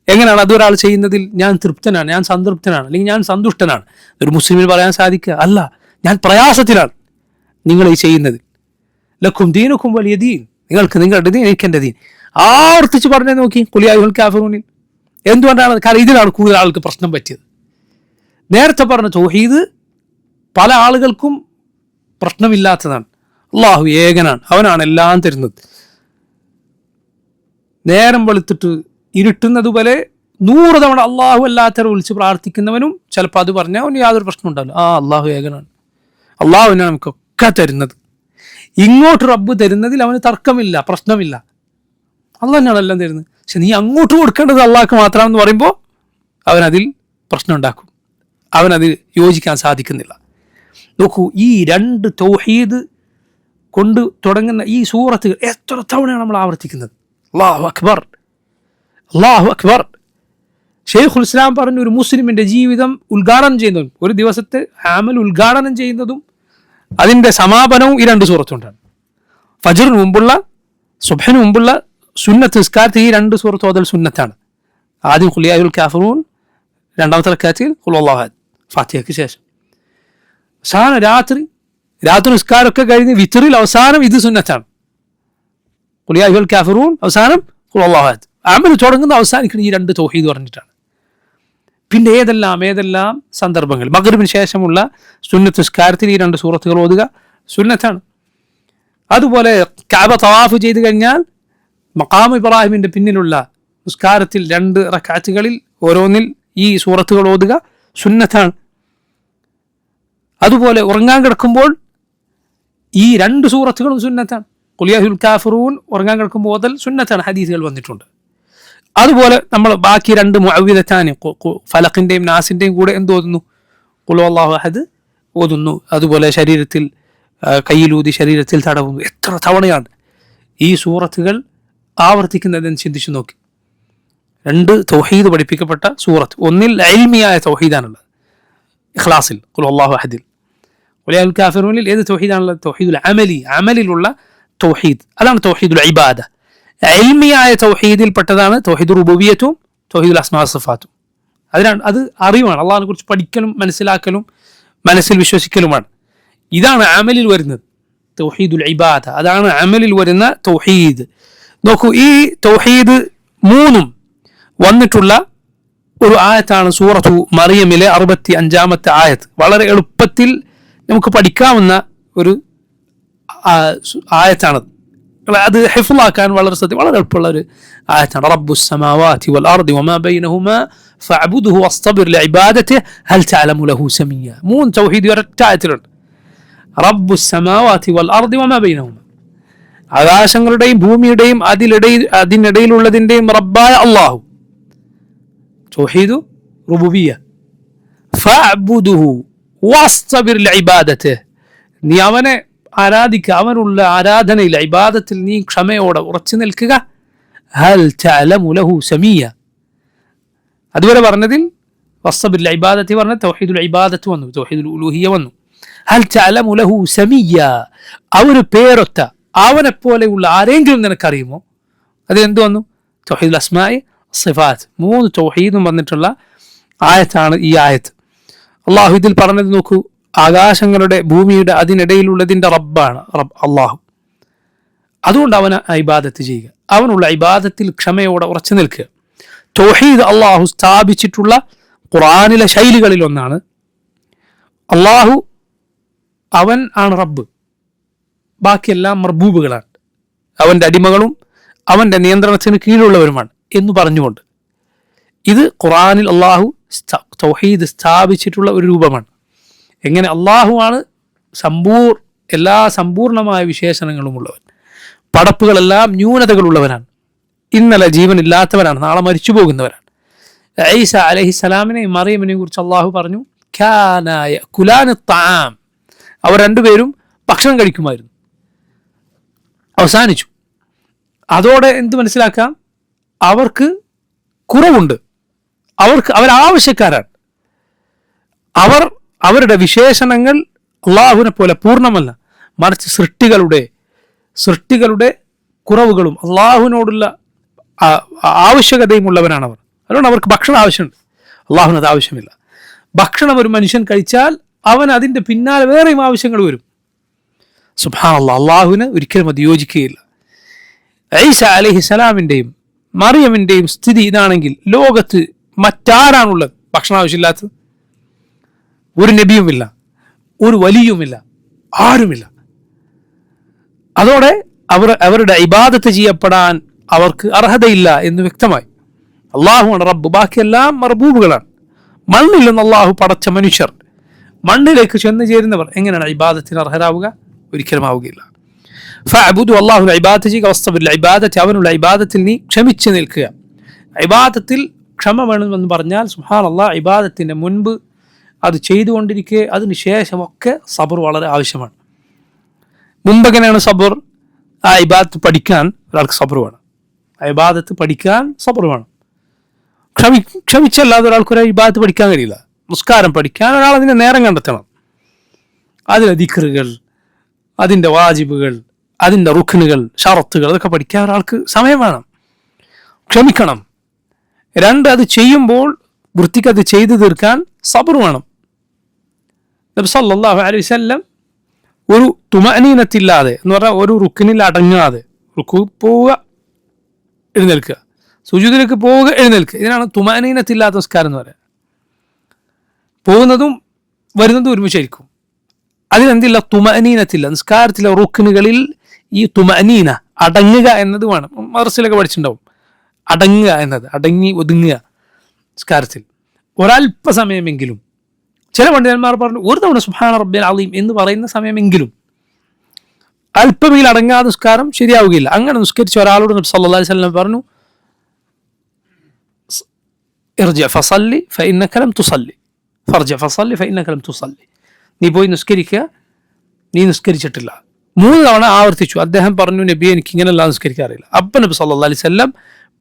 എങ്ങനെയാണ് അതൊരാൾ ചെയ്യുന്നതിൽ ഞാൻ തൃപ്തനാണ്, ഞാൻ സംതൃപ്തനാണ്, അല്ലെങ്കിൽ ഞാൻ സന്തുഷ്ടനാണ് ഒരു മുസ്ലിമിന് പറയാൻ സാധിക്കുക? അല്ല, ഞാൻ പ്രയാസത്തിലാണ് നിങ്ങൾ ഈ ചെയ്യുന്നതിൽ. ലക്കും ദീനുക്കും വലിയ ദീൻ, നിങ്ങൾക്ക് നിങ്ങളുടെ ദീൻ എനിക്കെൻ്റെ ദീൻ. ആവർത്തിച്ച് പറഞ്ഞു നോക്കി ഖുൽ യാ അയ്യുഹൽ കാഫിറൂനിൽ. എന്തുകൊണ്ടാണ്? കാരണം ഇതിലാണ് കൂടുതൽ ആൾക്ക് പ്രശ്നം പറ്റിയത്. നേരത്തെ പറഞ്ഞ തൗഹീദ് പല ആളുകൾക്കും പ്രശ്നമില്ലാത്തതാണ്. അള്ളാഹു ഏകനാണ്, അവനാണ് എല്ലാം തരുന്നത്. നേരം വെളുത്തിട്ട് ഇരുട്ടുന്നത് പോലെ 100 തവണ അള്ളാഹു അല്ലാത്തവരെ വിളിച്ച് പ്രാർത്ഥിക്കുന്നവനും ചിലപ്പോൾ അത് പറഞ്ഞാൽ അവന് യാതൊരു പ്രശ്നം ഉണ്ടാവില്ല. അള്ളാഹു ഏകനാണ്, അള്ളാഹുവിനാണ് നമുക്കൊക്കെ തരുന്നത്. ഇങ്ങോട്ട് റബ്ബ് തരുന്നതിൽ അവന് തർക്കമില്ല, പ്രശ്നമില്ല. അള്ളാഹ് തന്നെയാണ് എല്ലാം തരുന്നത്. പക്ഷെ നീ അങ്ങോട്ട് കൊടുക്കേണ്ടത് അള്ളാഹ്ക്ക് മാത്രമെന്ന് പറയുമ്പോൾ അവനതിൽ പ്രശ്നം ഉണ്ടാക്കും, അവനതിൽ യോജിക്കാൻ സാധിക്കുന്നില്ല. നോക്കൂ, ഈ 2 തൗഹീദ് കൊണ്ട് തുടങ്ങുന്ന ഈ സൂറത്തുകൾ എത്ര തവണയാണ് നമ്മൾ ആവർത്തിക്കുന്നത്? അല്ലാഹു അക്ബർ, അല്ലാഹു അക്ബർ. ഷെയ്ഖുൽ ഇസ്ലാം പറഞ്ഞു, ഒരു മുസ്ലിമിൻ്റെ ജീവിതം ഉദ്ഘാടനം ചെയ്യുന്നതും ഒരു ദിവസത്തെ അമൽ ഉദ്ഘാടനം ചെയ്യുന്നതും അതിൻ്റെ സമാപനവും ഈ 2 സൂറത്തുകൊണ്ടാണ്. ഫജ്റിന് മുമ്പുള്ള, സുബ്ഹിന് മുമ്പുള്ള സുന്നത്ത് നിസ്കാരത്തിൽ ഈ 2 സൂറത്ത് ഓതൽ സുന്നത്താണ്. ആദ്യം ഖുൽ യാ അയ്യുഹൽ കാഫിറൂൻ, രണ്ടാമത്തെ റക്അത്തിൽ ഖുൽ ഹുവല്ലാഹു അഹദ്, ഫാത്തിഹയ്ക്ക് ശേഷം. അവസാനം രാത്രി നിസ്കാരമൊക്കെ കഴിഞ്ഞ് വിത്റിൽ അവസാനം ഇത് സുന്നത്താണ്. ഖുൽ യാ അയ്യുഹൽ കാഫിറൂൻ അവസാനം ഖുൽ ഹുവല്ലാഹു അഹദ്. അമൽ തുടങ്ങുന്ന അവസാനിക്കുന്ന ഈ 2 തൗഹീദ് പറഞ്ഞിട്ടാണ്. പിന്നെ ഏതെല്ലാം സന്ദർഭങ്ങൾ മഗ്‌രിബിന് ശേഷമുള്ള സുന്നത്ത് നിസ്കാരത്തിൽ ഈ 2 സൂറത്തുകൾ ഓതുക സുന്നത്താണ്. അതുപോലെ കഅബ തവാഫ് ചെയ്തു കഴിഞ്ഞാൽ മഖാം ഇബ്രാഹിമിന്റെ പിന്നിലുള്ള നിസ്കാരത്തിൽ 2 റക്അത്തുകളിൽ ഓരോന്നിൽ ഈ സൂറത്തുകൾ ഓതുക സുന്നത്താണ്. അതുപോലെ ഉറങ്ങാൻ കിടക്കുമ്പോൾ ഈ 2 സൂറത്തുകളും സുന്നത്താണ്. ഖുൽ യാ അയ്യുഹൽ കാഫിറൂൻ ഉറങ്ങാൻ കിടക്കുമ്പോൾ ഓതൽ സുന്നത്താണ്, ഹദീസുകൾ വന്നിട്ടുണ്ട്. അതുപോലെ നമ്മൾ ബാക്കി 2 മുഅവ്വിദത്താനി ഫലഖിന്റെയും നാസിന്റെയും കൂടെ എന്ത് ഓതുന്നു? ഖുൽ ഹുവല്ലാഹു അഹദ് ഓതുന്നു. അതുപോലെ ശരീരത്തിൽ കയ്യിലൂതി ശരീരത്തിൽ തടവുന്നു. എത്ര തവണയാണ് ഈ സൂറത്തുകൾ ആവർത്തിക്കുന്നതെന്ന് ചിന്തിച്ചു നോക്കി. 2 തൗഹീദ് പഠിപ്പിക്കപ്പെട്ട സൂറത്ത്, ഒന്നിൽ ഇൽമിയായ തൗഹീദാണുള്ളത് ഇഖ്ലാസിൽ ഖുൽ ഹുവല്ലാഹു അഹദിൽ. ഖുൽ യാ അയ്യുഹൽ കാഫിറൂനിൽ ഏത് തൗഹീദാണുള്ളത്? തൗഹീദുൽ അമലി, അമലിലുള്ള തൗഹീദ്, അതാണ് തൗഹീദുൽ ഇബാദ. ഇൽമിയായ തൗഹീദിൽ പെട്ടതാണ് തൗഹീദുർ റുബൂബിയ്യത്തും തൗഹീദുൽ അസ്മാ വസിഫാത്തും. അത് അറിവാണ്, അള്ളാഹിനെ കുറിച്ച് പഠിക്കലും മനസ്സിലാക്കലും മനസ്സിൽ വിശ്വസിക്കലുമാണ്. ഇതാണ് അമലിൽ വരുന്നത് തൗഹീദുൽ ഇബാദ, അതാണ് അമലിൽ വരുന്ന തൗഹീദ്. നോക്കൂ, ഈ തൗഹീദ് 3 വന്നിട്ടുള്ള ഒരു ആയത്താണ് സൂറത്തു മറിയമിലെ 65-ാമത്തെ ആയത്ത്. വളരെ എളുപ്പത്തിൽ നമുക്ക് പഠിക്കാവുന്ന ഒരു ആയത്താണത്. അത് ഹിഫ്ളാക്കാൻ വളരെ എളുപ്പമുള്ള ഒരു ആയത്താണ്. റബ്ബുസ് സമാവാതി വൽ അർദി വമാ ബൈനഹുമാ ഫഅബ്ദുഹു വസ്തബിർ ലിഇബാദതിഹി ഹൽ തഅലമു ലഹു സമീയ. 3 തൗഹീദ് ഒരൊറ്റ ആയത്തിലുണ്ട്. റബ്ബുസ് സമാവാതി വൽ അർദി വമാ ബൈനഹുമാ, ആകാശങ്ങളുടെയും ഭൂമിയുടെയും അതിനിടയിലുള്ളതിന്റെയും റബ്ബായ അല്ലാഹു, തൗഹീദു റുബൂബിയ്യ. ഫഅബ്ദുഹു വസ്തബിർ ലിഇബാദതിഹി, നീ അവനെ ആരാധിക്കുക, അവനുള്ള ആരാധനയിൽ ഇബാദത്തിൽ നീ ക്ഷമയോടെ ഉറച്ചു നിൽക്കുക. ഹൽ തഅലമു ലഹു സമീയ, അതുവരെ പറഞ്ഞതിൽ വസ്തബിർ ഇബാദത്തി പറഞ്ഞ തൗഹീദുൽ ഇബാദത്ത് വന്നു, തൗഹീദുൽ ഉലൂഹിയ്യ വന്നു. ഹൽ തഅലമു ലഹു സമീയ, അവന് പേരൊത്ത അവനെപ്പോലെയുള്ള ആരെങ്കിലും നിനക്കറിയുമോ? അതിലെന്ത് വന്നു? തൗഹീദുൽ അസ്മാഇ സിഫാത്ത്. 3 തൗഹീദും വന്നിട്ടുള്ള ആയത്താണ് ഈ ആയത്ത്. അള്ളാഹു ഇതിൽ പറഞ്ഞത് നോക്കൂ, ആകാശങ്ങളുടെ ഭൂമിയുടെ അതിനിടയിലുള്ളതിൻ്റെ റബ്ബാണ് അള്ളാഹു. അതുകൊണ്ട് അവന് ഇബാദത്ത് ചെയ്യുക, അവനുള്ള ഇബാദത്തിൽ ക്ഷമയോടെ ഉറച്ചു നിൽക്കുക. തൗഹീദ് അള്ളാഹു സ്ഥാപിച്ചിട്ടുള്ള ഖുർആനിലെ ശൈലികളിൽ ഒന്നാണ്. അള്ളാഹു അവൻ ആണ് റബ്ബ്, ബാക്കിയെല്ലാം മർബൂബുകളാണ്, അവൻ്റെ അടിമകളും അവൻ്റെ നിയന്ത്രണത്തിന് കീഴിലുള്ളവരുമാണ് എന്ന് പറഞ്ഞുകൊണ്ട് ഇത് ഖുർആനിൽ അള്ളാഹു തൗഹീദ് സ്ഥാപിച്ചിട്ടുള്ള ഒരു രൂപമാണ്. എങ്ങനെ? അള്ളാഹുവാണ് എല്ലാ സമ്പൂർണമായ വിശേഷണങ്ങളും ഉള്ളവൻ, പടപ്പുകളെല്ലാം ന്യൂനതകളുള്ളവനാണ്, ഇന്നലെ ജീവനില്ലാത്തവനാണ്, നാളെ മരിച്ചു പോകുന്നവരാണ്. ഈസ അലൈഹിസ്സലാമിനെയും മറിയമിനെയും കുറിച്ച് അള്ളാഹു പറഞ്ഞു, കാന യഅകുലാനി ത്വആം, അവർ 2 പേരും ഭക്ഷണം കഴിക്കുമായിരുന്നു. അവസാനിച്ചു. അതോടെ എന്ത് മനസ്സിലാക്കാം? അവർക്ക് കുറവുണ്ട്, അവരാവശ്യക്കാരാണ്. അവരുടെ വിശേഷണങ്ങൾ അള്ളാഹുവിനെ പോലെ പൂർണ്ണമല്ല, മറിച്ച് സൃഷ്ടികളുടെ കുറവുകളും അള്ളാഹുവിനോടുള്ള ആവശ്യകതയും ഉള്ളവരാണ് അവർ. അതുകൊണ്ട് അവർക്ക് ഭക്ഷണം ആവശ്യമുണ്ട്, അള്ളാഹുവിന് അത് ആവശ്യമില്ല. ഭക്ഷണം ഒരു മനുഷ്യൻ കഴിച്ചാൽ അവൻ അതിൻ്റെ പിന്നാലെ വേറെയും ആവശ്യങ്ങൾ വരും. സുബ്ഹാനല്ലാഹ്, അള്ളാഹുവിന് ഒരിക്കലും അത് യോജിക്കുകയില്ല. ഈസ അലൈഹിസ്സലാമിൻ്റെയും മറിയമിൻ്റെയും സ്ഥിതി ഇതാണെങ്കിൽ ലോകത്ത് മറ്റാരാണുള്ളത് ഭക്ഷണം ആവശ്യമില്ലാത്തത്? ഒരു നബിയുമില്ല, ഒരു വലിയുമില്ല, ആരുമില്ല. അതോടെ അവരുടെ ഇബാദത്ത് ചെയ്യപ്പെടാൻ അവർക്ക് അർഹതയില്ല എന്ന് വ്യക്തമായി. അള്ളാഹുവാണ് റബ്ബ്, ബാക്കിയെല്ലാം മർബൂബുകളാണ്. മണ്ണിൽ നിന്ന് അള്ളാഹു പടച്ച മനുഷ്യർ, മണ്ണിലേക്ക് ചെന്ന് ചേരുന്നവർ എങ്ങനെയാണ് ഇബാദത്തിന് അർഹരാവുക? ഒരിക്കലും ആവുകയില്ല. ഫഅബ്ദു, അള്ളാഹുവിനെ ഇബാദത്ത് ചെയ്യുക. വസ്തബിർ ലിഇബാദത്തി, അവനുള്ള ഇബാദത്തിൽ നീ ക്ഷമിച്ച് നിൽക്കുക. ഇബാദത്തിൽ ക്ഷമ വേണമെന്ന് പറഞ്ഞാൽ സുബ്ഹാനല്ലാഹ്, ഇബാദത്തിന് മുൻപ് അത് ചെയ്തുകൊണ്ടിരിക്കെ അതിന് ശേഷമൊക്കെ സബർ വളരെ ആവശ്യമാണ്. മുമ്പെങ്ങനെയാണ് സബർ? ആ ഇബാദത്ത് പഠിക്കാൻ ഒരാൾക്ക് സബർ വേണം, ആ ഇബാദത്ത് പഠിക്കാൻ സബർ വേണം. ക്ഷമിച്ചല്ലാതെ ഒരാൾക്കൊരു ഇബാദത്ത് പഠിക്കാൻ കഴിയില്ല. നിസ്കാരം പഠിക്കാൻ ഒരാൾ അതിന് നേരം കണ്ടെത്തണം. അതിലെ ദിക്റുകൾ, അതിൻ്റെ വാജിബുകൾ, അതിൻ്റെ റുക്നുകൾ, ഷറത്തുകൾ, അതൊക്കെ പഠിക്കാൻ ഒരാൾക്ക് സമയം വേണം, ക്ഷമിക്കണം. 2, അത് ചെയ്യുമ്പോൾ വൃത്തിക്കത് ചെയ്തു തീർക്കാൻ സബർ വേണം. നബി സല്ലല്ലാഹു അലൈഹി വസല്ലം ഒരു തുമഅനീനത്തില്ലാതെ എന്ന് പറഞ്ഞാൽ ഒരു റുക്നിൽ അടങ്ങാതെ, റുക്കു പോവുക എഴുന്നേൽക്കുക, സുജൂദിലേക്ക് പോവുക എഴുന്നേൽക്കുക, ഇതിനാണ് തുമഅനീനത്തില്ലാത്ത നിസ്കാരം എന്ന് പറയുക. പോകുന്നതും വരുന്നതും ഒരുമിച്ചായിരിക്കും. അതിലെന്തില്ല? തുമഅനീനത്തില്ല. നിസ്കാരത്തിലെ റുക്നുകളിൽ ഈ തുമഅനീന, അടങ്ങുക എന്നത് വേണം. മദ്രസയിലൊക്കെ പഠിച്ചിട്ടുണ്ടാവും അടങ്ങുക എന്നത്, അടങ്ങി ഒതുങ്ങുക നിസ്കാരത്തിൽ ഒരല്പസമയമെങ്കിലും. ചില പണ്ഡിതന്മാർ പറഞ്ഞു ഒരു തവണ സുബ്ഹാന റബ്ബിയൽ അളീം എന്ന് പറയുന്ന സമയമെങ്കിലും. അല്പമെങ്കിലും അടങ്ങാതെ നിസ്കാരം ശരിയാവുകയില്ല. അങ്ങനെ നിസ്കരിച്ച ഒരാളോട് നബി സല്ലല്ലാഹു അലൈഹി വസല്ലം പറഞ്ഞു, ഇർജി ഫസല്ലി ഫഇന്നക ലം തുസല്ലി, ഫർജി ഫസല്ലി ഫഇന്നക ലം തുസല്ലി. നീ പോയി നിസ്കരിക്കുക, നീ നിസ്കരിച്ചിട്ടില്ല. 3 തവണ ആവർത്തിച്ചു. അദ്ദേഹം പറഞ്ഞു, നബി എനിക്ക് ഇങ്ങനെയല്ല നിസ്കരിക്കാറില്ല. അപ്പം നബി സല്ലല്ലാഹു അലൈഹി വസല്ലം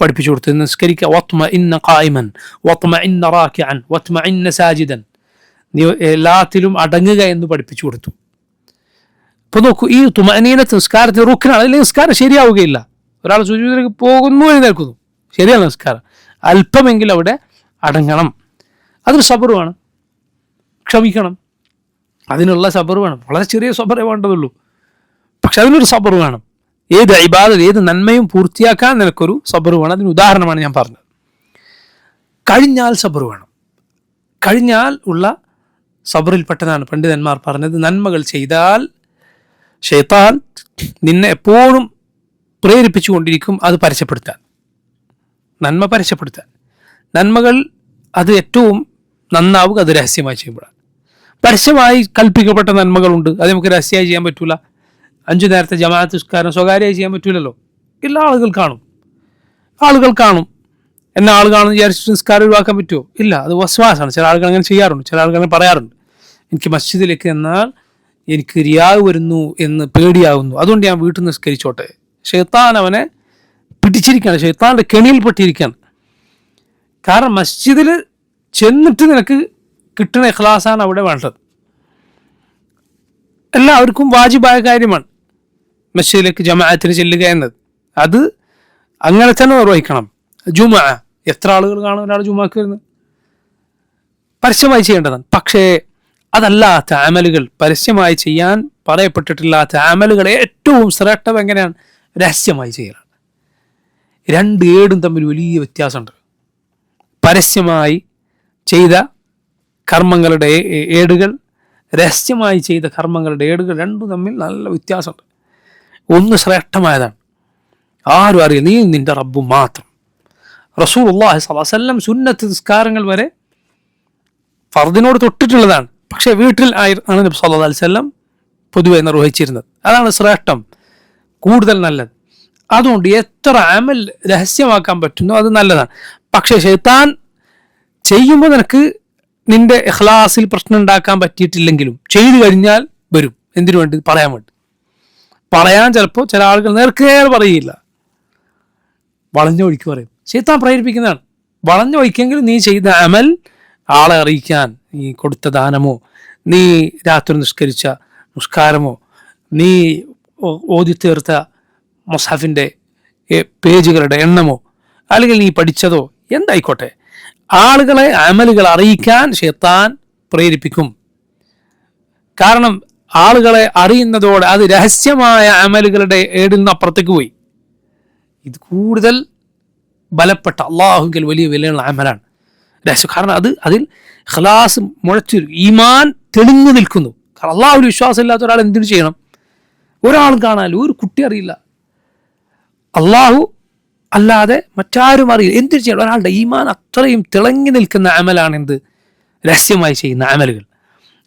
പഠിപ്പിച്ചു കൊടുത്തു, നിസ്കരിക്കുക വത്മഇന്ന ഖായിമൻ വത്മഇന്ന റാകിഅൻ വത്മഇന്ന സാജിദൻ, നീ എല്ലാത്തിലും അടങ്ങുക എന്ന് പഠിപ്പിച്ചു കൊടുത്തു. ഇപ്പൊ നോക്കൂ, ഈ തുമഅനീനത്ത് നിസ്കാരത്തിന് റുക്നാണ്. അല്ലെങ്കിൽ നിസ്കാരം ശരിയാവുകയില്ല. ഒരാൾ സുജൂദിലേക്ക് പോകുന്നു, എഴുന്നേൽക്കുന്നു, ശരിയല്ല നിസ്കാരം. അല്പമെങ്കിലും അവിടെ അടങ്ങണം. അതിന് സബർ വേണം, ക്ഷമിക്കണം, അതിനുള്ള സബർ വേണം. വളരെ ചെറിയ സബറേ വേണ്ടതുള്ളൂ, പക്ഷെ അതിനൊരു സബർ വേണം. ഏത് ഇബാദത്ത്, ഏത് നന്മയും പൂർത്തിയാക്കാൻ നിനക്കൊരു സബർ വേണം. അതിന് ഉദാഹരണമാണ് ഞാൻ പറഞ്ഞത്. കഴിഞ്ഞാൽ സബർ വേണം. കഴിഞ്ഞാൽ ഉള്ള സബറിൽപ്പെട്ടതാണ് പണ്ഡിതന്മാർ പറഞ്ഞത്, നന്മകൾ ചെയ്താൽ ശൈത്താൻ നിന്നെ എപ്പോഴും പ്രേരിപ്പിച്ചു കൊണ്ടിരിക്കും അത് പരസ്യപ്പെടുത്താൻ, നന്മ പരസ്യപ്പെടുത്താൻ. നന്മകൾ അത് ഏറ്റവും നന്നാവുക അത് രഹസ്യമായി ചെയ്യുമ്പോഴാണ്. പരസ്യമായി കൽപ്പിക്കപ്പെട്ട നന്മകളുണ്ട്, അത് നമുക്ക് രഹസ്യമായി ചെയ്യാൻ പറ്റൂല. 5 നേരത്തെ ജമാഅത്ത് നിസ്കാരം സ്വകാര്യമായി ചെയ്യാൻ പറ്റൂലല്ലോ. എല്ലാ ആളുകൾ കാണും. എന്നെ ആൾ കാണും വിചാരിച്ചിട്ട് നിസ്കാരം ഒഴിവാക്കാൻ പറ്റുമോ? ഇല്ല, അത് വസ്വാസാണ്. ചില ആളുകൾ അങ്ങനെ ചെയ്യാറുണ്ട്, ചില ആളുകൾ അങ്ങനെ പറയാറുണ്ട്. എനിക്ക് മസ്ജിദിലേക്ക് എന്നാൽ എനിക്ക് റിയാവ് വരുന്നു എന്ന് പേടിയാകുന്നു, അതുകൊണ്ട് ഞാൻ വീട്ടിൽ നിന്ന് നിസ്കരിച്ചോട്ടെ. ശൈത്താൻ അവനെ പിടിച്ചിരിക്കുകയാണ്, ശൈത്താൻ്റെ കെണിയിൽപ്പെട്ടിരിക്കുകയാണ്. കാരണം മസ്ജിദിൽ ചെന്നിട്ട് നിനക്ക് കിട്ടുന്ന ഇഖ്ലാസാണ് അവിടെ വേണ്ടത്. എല്ലാവർക്കും വാജിബായ കാര്യമാണ് മസ്ജിദിലേക്ക് ജമാഅത്തിന് ചെല്ലുക എന്നത്. അത് അങ്ങനെ തന്നെ നിർവഹിക്കണം. ജുമുഅ എത്ര ആളുകൾ കാണും ഒരാൾ ജുമുഅക്ക് വരുന്നത്? പരസ്യമായി ചെയ്യേണ്ടതാണ്. പക്ഷേ അതല്ലാത്ത അമലുകൾ, പരസ്യമായി ചെയ്യാൻ പറയപ്പെട്ടിട്ടില്ലാത്ത അമലുകളെ ഏറ്റവും ശ്രേഷ്ഠം എങ്ങനെയാണ്? രഹസ്യമായി ചെയ്യലാണ്. 2 ഏടും തമ്മിൽ വലിയ വ്യത്യാസമുണ്ട്. പരസ്യമായി ചെയ്ത കർമ്മങ്ങളുടെ ഏടുകൾ, രഹസ്യമായി ചെയ്ത കർമ്മങ്ങളുടെ ഏടുകൾ, രണ്ടും തമ്മിൽ നല്ല വ്യത്യാസമുണ്ട്. ഒന്ന് ശ്രേഷ്ഠമായതാണ്, ആരും അറിയില്ല, നീ നിന്റെ റബ്ബ് മാത്രം. റസൂലുള്ളാഹി സ്വല്ലല്ലാഹു അലൈഹി വസല്ലം സുന്നത്ത് നിസ്കാരങ്ങൾ വരെ ഫർദിനോട് തൊട്ടിട്ടുള്ളതാണ്. പക്ഷേ വീട്ടിൽ ആണ് നബി സല്ലല്ലാഹു അലൈഹി വസല്ലം പൊതുവെ നിർവഹിച്ചിരുന്നത്. അതാണ് ശ്രേഷ്ഠം, കൂടുതൽ നല്ലത്. അതുകൊണ്ട് എത്ര അമൽ രഹസ്യമാക്കാൻ പറ്റുന്നോ അത് നല്ലതാണ്. പക്ഷേ ശൈത്താൻ ചെയ്യുമ്പോൾ നിനക്ക് നിന്റെ ഇഖ്ലാസിൽ പ്രശ്നം ഉണ്ടാക്കാൻ പറ്റിയിട്ടില്ലെങ്കിലും ചെയ്തു കഴിഞ്ഞാൽ വരും. എന്തിനു വേണ്ടി? പറയാൻ വേണ്ടി. പറയാൻ ചിലപ്പോൾ ചില ആളുകൾ നേർക്കേറെ പറയില്ല, വളഞ്ഞ വഴിക്ക് പറയും. ശൈത്താൻ പ്രേരിപ്പിക്കുന്നതാണ്. വളഞ്ഞ വഴിക്കെങ്കിൽ നീ ചെയ്ത അമൽ ആളെ അറിയിക്കാൻ, നീ കൊടുത്ത ദാനമോ, നീ രാത്രി നിസ്കരിച്ച നിസ്കാരമോ, നീ ഓതിത്തീർത്ത മുസ്ഹഫിൻ്റെ പേജുകളുടെ എണ്ണമോ, അല്ലെങ്കിൽ നീ പഠിച്ചതോ എന്തായിക്കോട്ടെ, ആളുകളെ അമലുകൾ അറിയിക്കാൻ ശൈത്താൻ പ്രേരിപ്പിക്കും. കാരണം ആളുകളെ അറിയുന്നതോടെ അത് രഹസ്യമായ അമലുകളുടെ ഏടിൽ നിന്ന് അപ്പുറത്തേക്ക് പോയി. ഇത് കൂടുതൽ ബലപ്പെട്ട അള്ളാഹുവിൽ വലിയ വിലയുള്ള അമലാണ് രഹസ്യം. കാരണം അതിൽ ഖലാസ് മുഴച്ചു, ഈമാൻ തെളിഞ്ഞു നിൽക്കുന്നു. കാരണം അള്ളാഹുവിൽ വിശ്വാസം ഇല്ലാത്ത ഒരാൾ എന്തിനു ചെയ്യണം? ഒരാളും കാണാനും ഒരു കുട്ടി അറിയില്ല, അള്ളാഹു അല്ലാതെ മറ്റാരും അറിയില്ല, എന്തിനു ചെയ്യണം? ഒരാളുടെ ഈമാൻ അത്രയും തിളങ്ങി നിൽക്കുന്ന അമലാണ് എന്ത്? രഹസ്യമായി ചെയ്യുന്ന അമലുകൾ.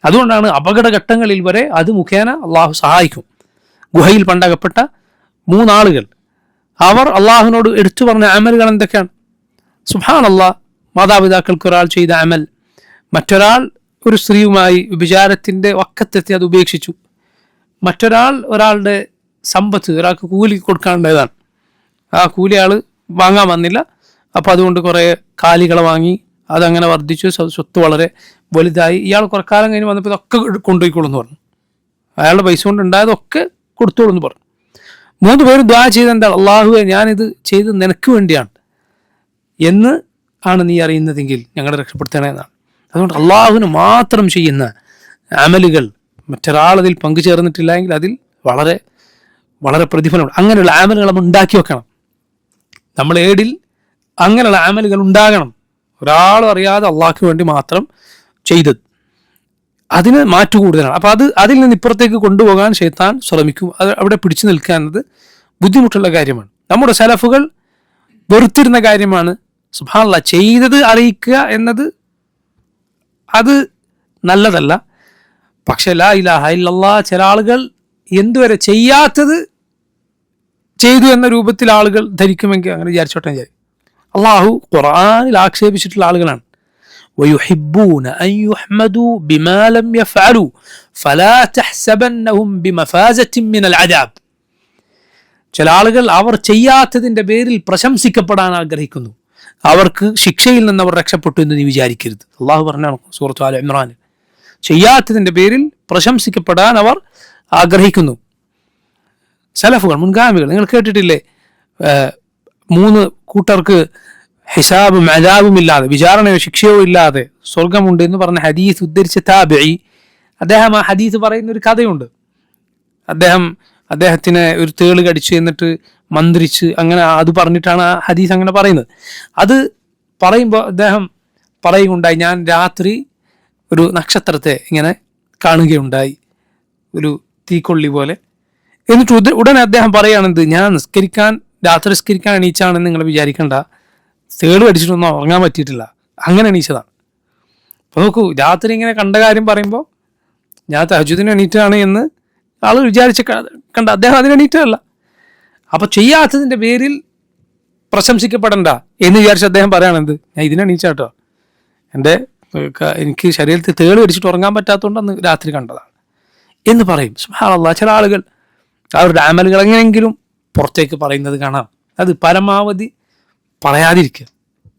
അതുകൊണ്ടാണ് അപകടഘട്ടങ്ങളിൽ വരെ അത് മുഖേന അള്ളാഹു സഹായിക്കും. ഗുഹയിൽ പണ്ടകപ്പെട്ട 3 ആളുകൾ, അവർ അള്ളാഹുവിനോട് എടുത്തു പറഞ്ഞ അമലുകൾ എന്തൊക്കെയാണ്? സുബ്ഹാനല്ലാഹ്, മാതാപിതാക്കൾക്ക് ഒരാൾ ചെയ്ത അമൽ, മറ്റൊരാൾ ഒരു സ്ത്രീയുമായി വിചാരത്തിൻ്റെ വക്കത്തെത്തി അത് ഉപേക്ഷിച്ചു, മറ്റൊരാൾ ഒരാളുടെ സമ്പത്ത് ഒരാൾക്ക് കൂലി കൊടുക്കാനുള്ളതാണ്, ആ കൂലി ആൾ വാങ്ങാൻ വന്നില്ല, അപ്പോൾ അതുകൊണ്ട് കുറേ കാലികളെ വാങ്ങി, അതങ്ങനെ വർദ്ധിച്ചു, സ്വത്ത് വളരെ വലുതായി. ഇയാൾ കുറെ കാലം കഴിഞ്ഞ് വന്നപ്പോൾ ഇതൊക്കെ കൊണ്ടുപോയിക്കോളൂ പറഞ്ഞു. അയാളുടെ പൈസ കൊണ്ട് ഉണ്ടായതൊക്കെ കൊടുത്തോളൂ എന്ന് പറഞ്ഞു. 3 പേരും ദുആ ചെയ്ത് എന്താണ്? അള്ളാഹുവേ, ഞാനിത് ചെയ്ത് നിനക്ക് വേണ്ടിയാണ് എന്ന് ആണ് നീ അറിയുന്നതെങ്കിൽ ഞങ്ങളെ രക്ഷപ്പെടുത്തണമെന്നാണ്. അതുകൊണ്ട് അള്ളാഹുവിന് മാത്രം ചെയ്യുന്ന അമലുകൾ മറ്റൊരാളതിൽ പങ്കുചേർന്നിട്ടില്ല എങ്കിൽ അതിൽ വളരെ വളരെ പ്രതിഫലമുണ്ട്. അങ്ങനെയുള്ള അമലുകൾ നമ്മൾ ഉണ്ടാക്കി വെക്കണം. നമ്മൾ ഏടിൽ അങ്ങനെയുള്ള അമലുകൾ ഉണ്ടാകണം, ഒരാളും അറിയാതെ അള്ളാഹ്ക്ക് വേണ്ടി മാത്രം ചെയ്തത്. അതിന് മാറ്റു കൂടുതലാണ്. അപ്പോൾ അതിൽ നിന്ന് ഇപ്പുറത്തേക്ക് കൊണ്ടുപോകാൻ ശൈത്താൻ ശ്രമിക്കും. അത് അവിടെ പിടിച്ചു നിൽക്കാനത് ബുദ്ധിമുട്ടുള്ള കാര്യമാണ്. നമ്മുടെ സലഫുകൾ വെറുത്തിരുന്ന കാര്യമാണ് സുബ്ഹാനല്ലാഹ്, ചെയ്തത് അറിയിക്കുക എന്നത് അത് നല്ലതല്ല. പക്ഷെ ലാ ഇലാഹ ഇല്ലല്ലാഹ് ചില ആളുകൾ എന്തുവരെ ചെയ്യാത്തത് ചെയ്തു എന്ന രൂപത്തിൽ ആളുകൾ ധരിക്കുമെങ്കിൽ അങ്ങനെ വിചാരിച്ചോട്ടെ വിചാരിക്കും. അള്ളാഹു ഖുർആനിൽ ആക്ഷേപിച്ചിട്ടുള്ള ആളുകളാണ്. ويحبون أن يحمدوا بما لم يفعلوا فلا تحسبنهم بمفازة من العذاب. ചില ആളുകൾ അവർ ചെയ്യാത്തതിൻ്റെ പേരിൽ പ്രശംസിക്കപ്പെടാൻ ആഗ്രഹിക്കുന്നു. അവർക്ക് ശിക്ഷയിൽ നിന്ന് അവർ രക്ഷപ്പെട്ടു എന്ന് നീ വിചാരിക്കരുത്. അള്ളാഹു പറഞ്ഞാണ് സൂറത്ത് ആല ഇമ്രാനിൽ, ചെയ്യാത്തതിൻ്റെ പേരിൽ പ്രശംസിക്കപ്പെടാൻ അവർ ആഗ്രഹിക്കുന്നു. സലഫുകൾ, മുൻഗാമികൾ, നിങ്ങൾ കേട്ടിട്ടില്ലേ, 3 കൂട്ടർക്ക് ഹിസാബും അദാബും ഇല്ലാതെ, വിചാരണയോ ശിക്ഷയോ ഇല്ലാതെ സ്വർഗമുണ്ട് എന്ന് പറഞ്ഞ ഹദീസ് ഉദ്ധരിച്ച താബിഈ, അദ്ദേഹം ആ ഹദീസ് പറയുന്ന ഒരു കഥയുണ്ട്. അദ്ദേഹത്തിന് ഒരു തേള് കടിച്ചു എന്നിട്ട് മന്ത്രിച്ച് അങ്ങനെ അത് പറഞ്ഞിട്ടാണ് ആ ഹദീസ് അങ്ങനെ പറയുന്നത്. അത് പറയുമ്പോൾ അദ്ദേഹം പറയുകയുണ്ടായി, ഞാൻ രാത്രി ഒരു നക്ഷത്രത്തെ ഇങ്ങനെ കാണുകയുണ്ടായി, ഒരു തീക്കൊള്ളി പോലെ. എന്നിട്ട് ഉടനെ അദ്ദേഹം പറയുകയാണെന്ത്, ഞാൻ രാത്രി നിസ്കരിക്കാൻ എണീച്ചാണെന്ന് നിങ്ങൾ വിചാരിക്കണ്ട, തേള് കടിച്ചിട്ടൊന്നും ഉറങ്ങാൻ പറ്റിയിട്ടില്ല, അങ്ങനെ എണീച്ചതാണ്. അപ്പോൾ നോക്കൂ, രാത്രി ഇങ്ങനെ കണ്ട കാര്യം പറയുമ്പോൾ ഞാൻ തഹജ്ജുദിന് എണീറ്റാണ് എന്ന് ആൾ വിചാരിച്ച് കണ്ട, അദ്ദേഹം അതിന് എണീറ്റല്ല. അപ്പോൾ ചെയ്യാത്തതിൻ്റെ പേരിൽ പ്രശംസിക്കപ്പെടണ്ട എന്ന് വിചാരിച്ച് അദ്ദേഹം പറയുകയാണെന്ത്, ഞാൻ ഇതിനെണീച്ചാട്ടോ, എനിക്ക് ശരീരത്തിൽ തേള് കടിച്ചിട്ട് ഉറങ്ങാൻ പറ്റാത്തതുകൊണ്ട് അന്ന് രാത്രി കണ്ടതാണ് എന്ന് പറയും. സുബ്ഹാനല്ലാഹ്, ചില ആളുകൾ അവരുടെ അമലുകൾ എങ്ങനെയെങ്കിലും പുറത്തേക്ക് പറയുന്നത് കാണാം. അത് പരമാവധി പറയാതിരിക്കുക,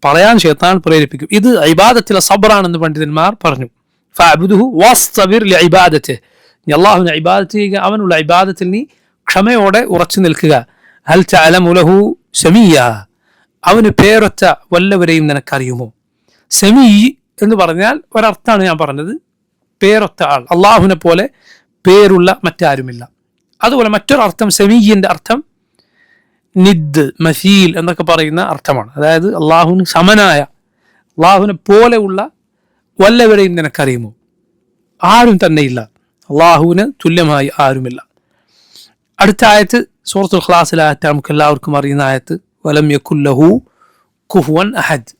പറയാൻ ശൈത്താൻ പ്രേരിപ്പിക്കും. ഇത് ഇബാദത്തിലെ സബ്റാണെന്ന് പണ്ഡിതന്മാർ പറഞ്ഞു. ഫഅബ്ദുഹു വസ്തബിർ ലിഇബാദതിഹി, നീ അല്ലാഹുവിനെ ഇബാദത്ത് ചെയ്യുക, അവനുള്ള ഇബാദത്തിൽ നീ ക്ഷമയോടെ ഉറച്ചു നിൽക്കുക. ഹൽ തഅലമു ലഹു സമീയ, അവന് പേരൊറ്റ വല്ലവരെയും നിനക്കറിയുമോ? സമീ എന്ന് പറഞ്ഞാൽ ഒരർത്ഥാണ് ഞാൻ പറഞ്ഞത്, പേരൊത്ത ആൾ, അള്ളാഹുവിനെ പോലെ പേരുള്ള മറ്റാരുമില്ല. അതുപോലെ മറ്റൊരർത്ഥം സമീയിൻ്റെ അർത്ഥം നിദ്, മസീൽ എന്നൊക്കെ പറയുന്ന അർത്ഥമാണ്. അതായത് അള്ളാഹുവിന് സമനായ, അള്ളാഹുവിനെ പോലെയുള്ള വല്ലവരെയും നിനക്കറിയുമോ? ആരും തന്നെയില്ല, അള്ളാഹുവിന് തുല്യമായി ആരുമില്ല. അടുത്ത ആയത്ത് സൂറത്തുൽ ഇഖ്ലാസിലെ ആയത്ത്, നമുക്ക് എല്ലാവർക്കും അറിയുന്ന ആയത്ത്, വലം യകുല്ലഹു കുഫുവൻ അഹദ്,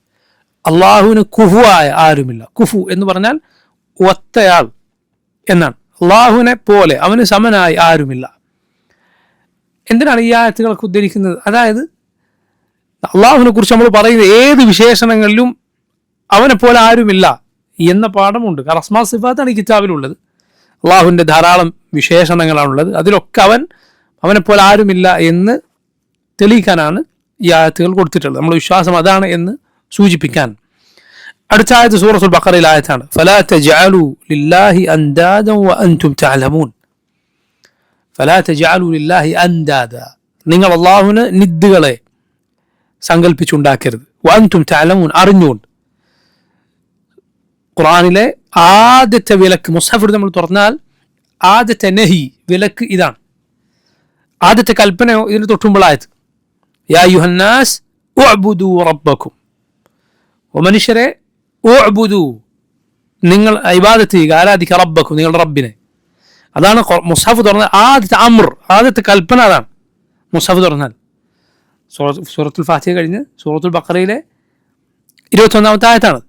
അള്ളാഹുവിന് കുഫുവായ ആരുമില്ല. കുഫു എന്ന് പറഞ്ഞാൽ ഒത്തയാൾ എന്നാണ്. അള്ളാഹുവിനെ പോലെ, അവന് സമനായി ആരുമില്ല. എന്തിനാണ് ഈ ആയത്തുകളൊക്കെ ഉദ്ധരിക്കുന്നത്? അതായത് അള്ളാഹുവിനെ കുറിച്ച് നമ്മൾ പറയുന്ന ഏത് വിശേഷണങ്ങളിലും അവനെ പോലെ ആരുമില്ല എന്ന പാഠമുണ്ട്. കാരണം അസ്മാ സിഫാത്താണ് ഈ കിതാബിലുള്ളത്. അള്ളാഹുവിൻ്റെ ധാരാളം വിശേഷണങ്ങളാണുള്ളത്. അതിലൊക്കെ അവനെ പോലെ ആരുമില്ല എന്ന് തെളിയിക്കാനാണ് ഈ ആയത്തുകൾ കൊടുത്തിട്ടുള്ളത്. നമ്മുടെ വിശ്വാസം അതാണ് എന്ന് സൂചിപ്പിക്കാൻ. അടുത്ത ആയത്ത് സൂറത്തുൽ ബഖറയിലെ ആയത്താണ്, ഫലാ തജ്അലു ലില്ലാഹി അൻദാദൻ വഅൻതും തഅലമൂൻ. ഫലാ തജ്അലു ലില്ലാഹി അൻദാദ, നിങ്ങൾ അള്ളാഹുവിന് നിദ്ദുകളെ സങ്കല്പിച്ചുണ്ടാക്കരുത്. വഅൻതും തഅലമൂൻ, അറിഞ്ഞുകൊണ്ട്. ഖുർആനിലെ ആദ്യത്തെ വിലക്ക്, മുസ്ഹഫ് നമ്മൾ തുറന്നാൽ ആദ്യത്തെ നഹി, വിലക്ക് ഇതാണ്. ആദ്യത്തെ കൽപ്പനയോ ഇതിന് തൊട്ടുമ്പോഴായത്, യാ അയ്യുഹന്നാസ് ഉഅ്ബുദൂ റബ്ബക്കും, ഓ മനുഷ്യരെ, ഉഅ്ബുദൂ, നിങ്ങൾ ഇബാദത്ത് ചെയ്യുക, ആരാധിക്കുക, റബ്ബക്കും, നിങ്ങളുടെ റബ്ബിനെ. അതാണ് മുസ്ഹഫ് തുറന്നാൽ ആദ്യത്തെ അമ്ർ, ആദ്യത്തെ കൽപ്പന അതാണ് മുസ്ഹഫ് തുറന്നാൽ. സൂറത്തുൽ ഫാത്തിഹ കഴിഞ്ഞ് സൂറത്തുൽ ബഖറയിലെ 21-ാമത്തെ ആയത്താണ്,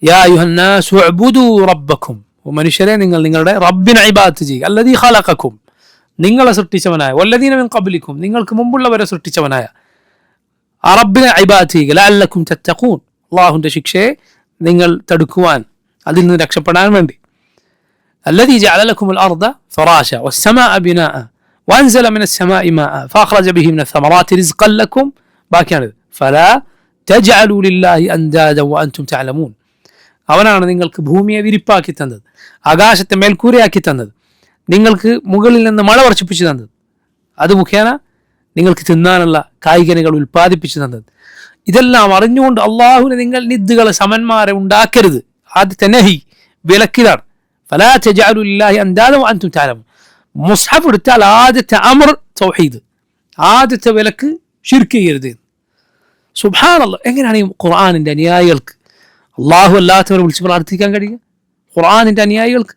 യാ അയ്യുഹന്നാസ് ഉഅ്ബുദൂ റബ്ബക്കും, ഓ മനുഷ്യരെ, നിങ്ങൾ നിങ്ങളുടെ റബ്ബിനെ ഇബാദത്ത് ചെയ്യുക. അല്ലദീ ഖലഖക്കും, നിങ്ങളെ സൃഷ്ടിച്ചവനായ, വല്ലദീന മിൻ ഖബ്ലിക്കും, നിങ്ങൾക്ക് മുമ്പുള്ളവരെ സൃഷ്ടിച്ചവനായ ആ റബ്ബിനെ ഇബാദത്ത് ചെയ്യുക. ലഅല്ലക്കും തത്തഖൂൻ, അല്ലാഹുവിൻ്റെ ശിക്ഷയെ നിങ്ങൾ തടുക്കുവാൻ, അതിൽ നിന്ന് രക്ഷപ്പെടാൻ വേണ്ടി. الذي جعل لكم الأرض فراشا والسماء بناء وأنزل من السماء ماء فأخرج به من الثمرات رزقا لكم باكيان فلا تجعلوا لله أندادا وأنتم تعلمون. അവനാണ് നിങ്ങൾക്ക് ഭൂമിയെ വിരിപ്പാക്കി തന്നത്, ആകാശത്തെ മേൽക്കൂരയാക്കി തന്നത്, നിങ്ങൾക്ക് മുകളിൽ നിന്ന് മഴ വർഷിപ്പിച്ചു തന്നത്, അത് മുഖേന നിങ്ങൾക്ക് തിന്നാനുള്ള കായികനികൾ ഉൽപ്പാദിപ്പിച്ചു തന്നത്. ഇതെല്ലാം അറിഞ്ഞുകൊണ്ട് അള്ളാഹുവിന് നിങ്ങൾ നിദ്ദുകളെ, സമന്മാരെ ഉണ്ടാക്കരുത്. ആദ്യത്തെ നഹി, വിലക്കിലാണ്. ഫലാ തജ്അലു ലില്ലാഹി അൻദാദ വഅൻതും തഅലമൂൻ. മുസ്ഹഫ് എടുത്താൽ ആദ്യത്തെ അമർ തൗഹീദ്, ആദ്യത്തെ വിലക്ക് ശിർക്ക് ചെയ്യരുത്. സുബ്ഹാനല്ലാഹ്, എങ്ങനെയാണ് ഈ ഖുർആനിൻ്റെ അനുയായികൾക്ക് അള്ളാഹു അല്ലാത്തവരെ വിളിച്ച് പ്രാർത്ഥിക്കാൻ കഴിയുക? ഖുർആനിൻ്റെ അനുയായികൾക്ക്.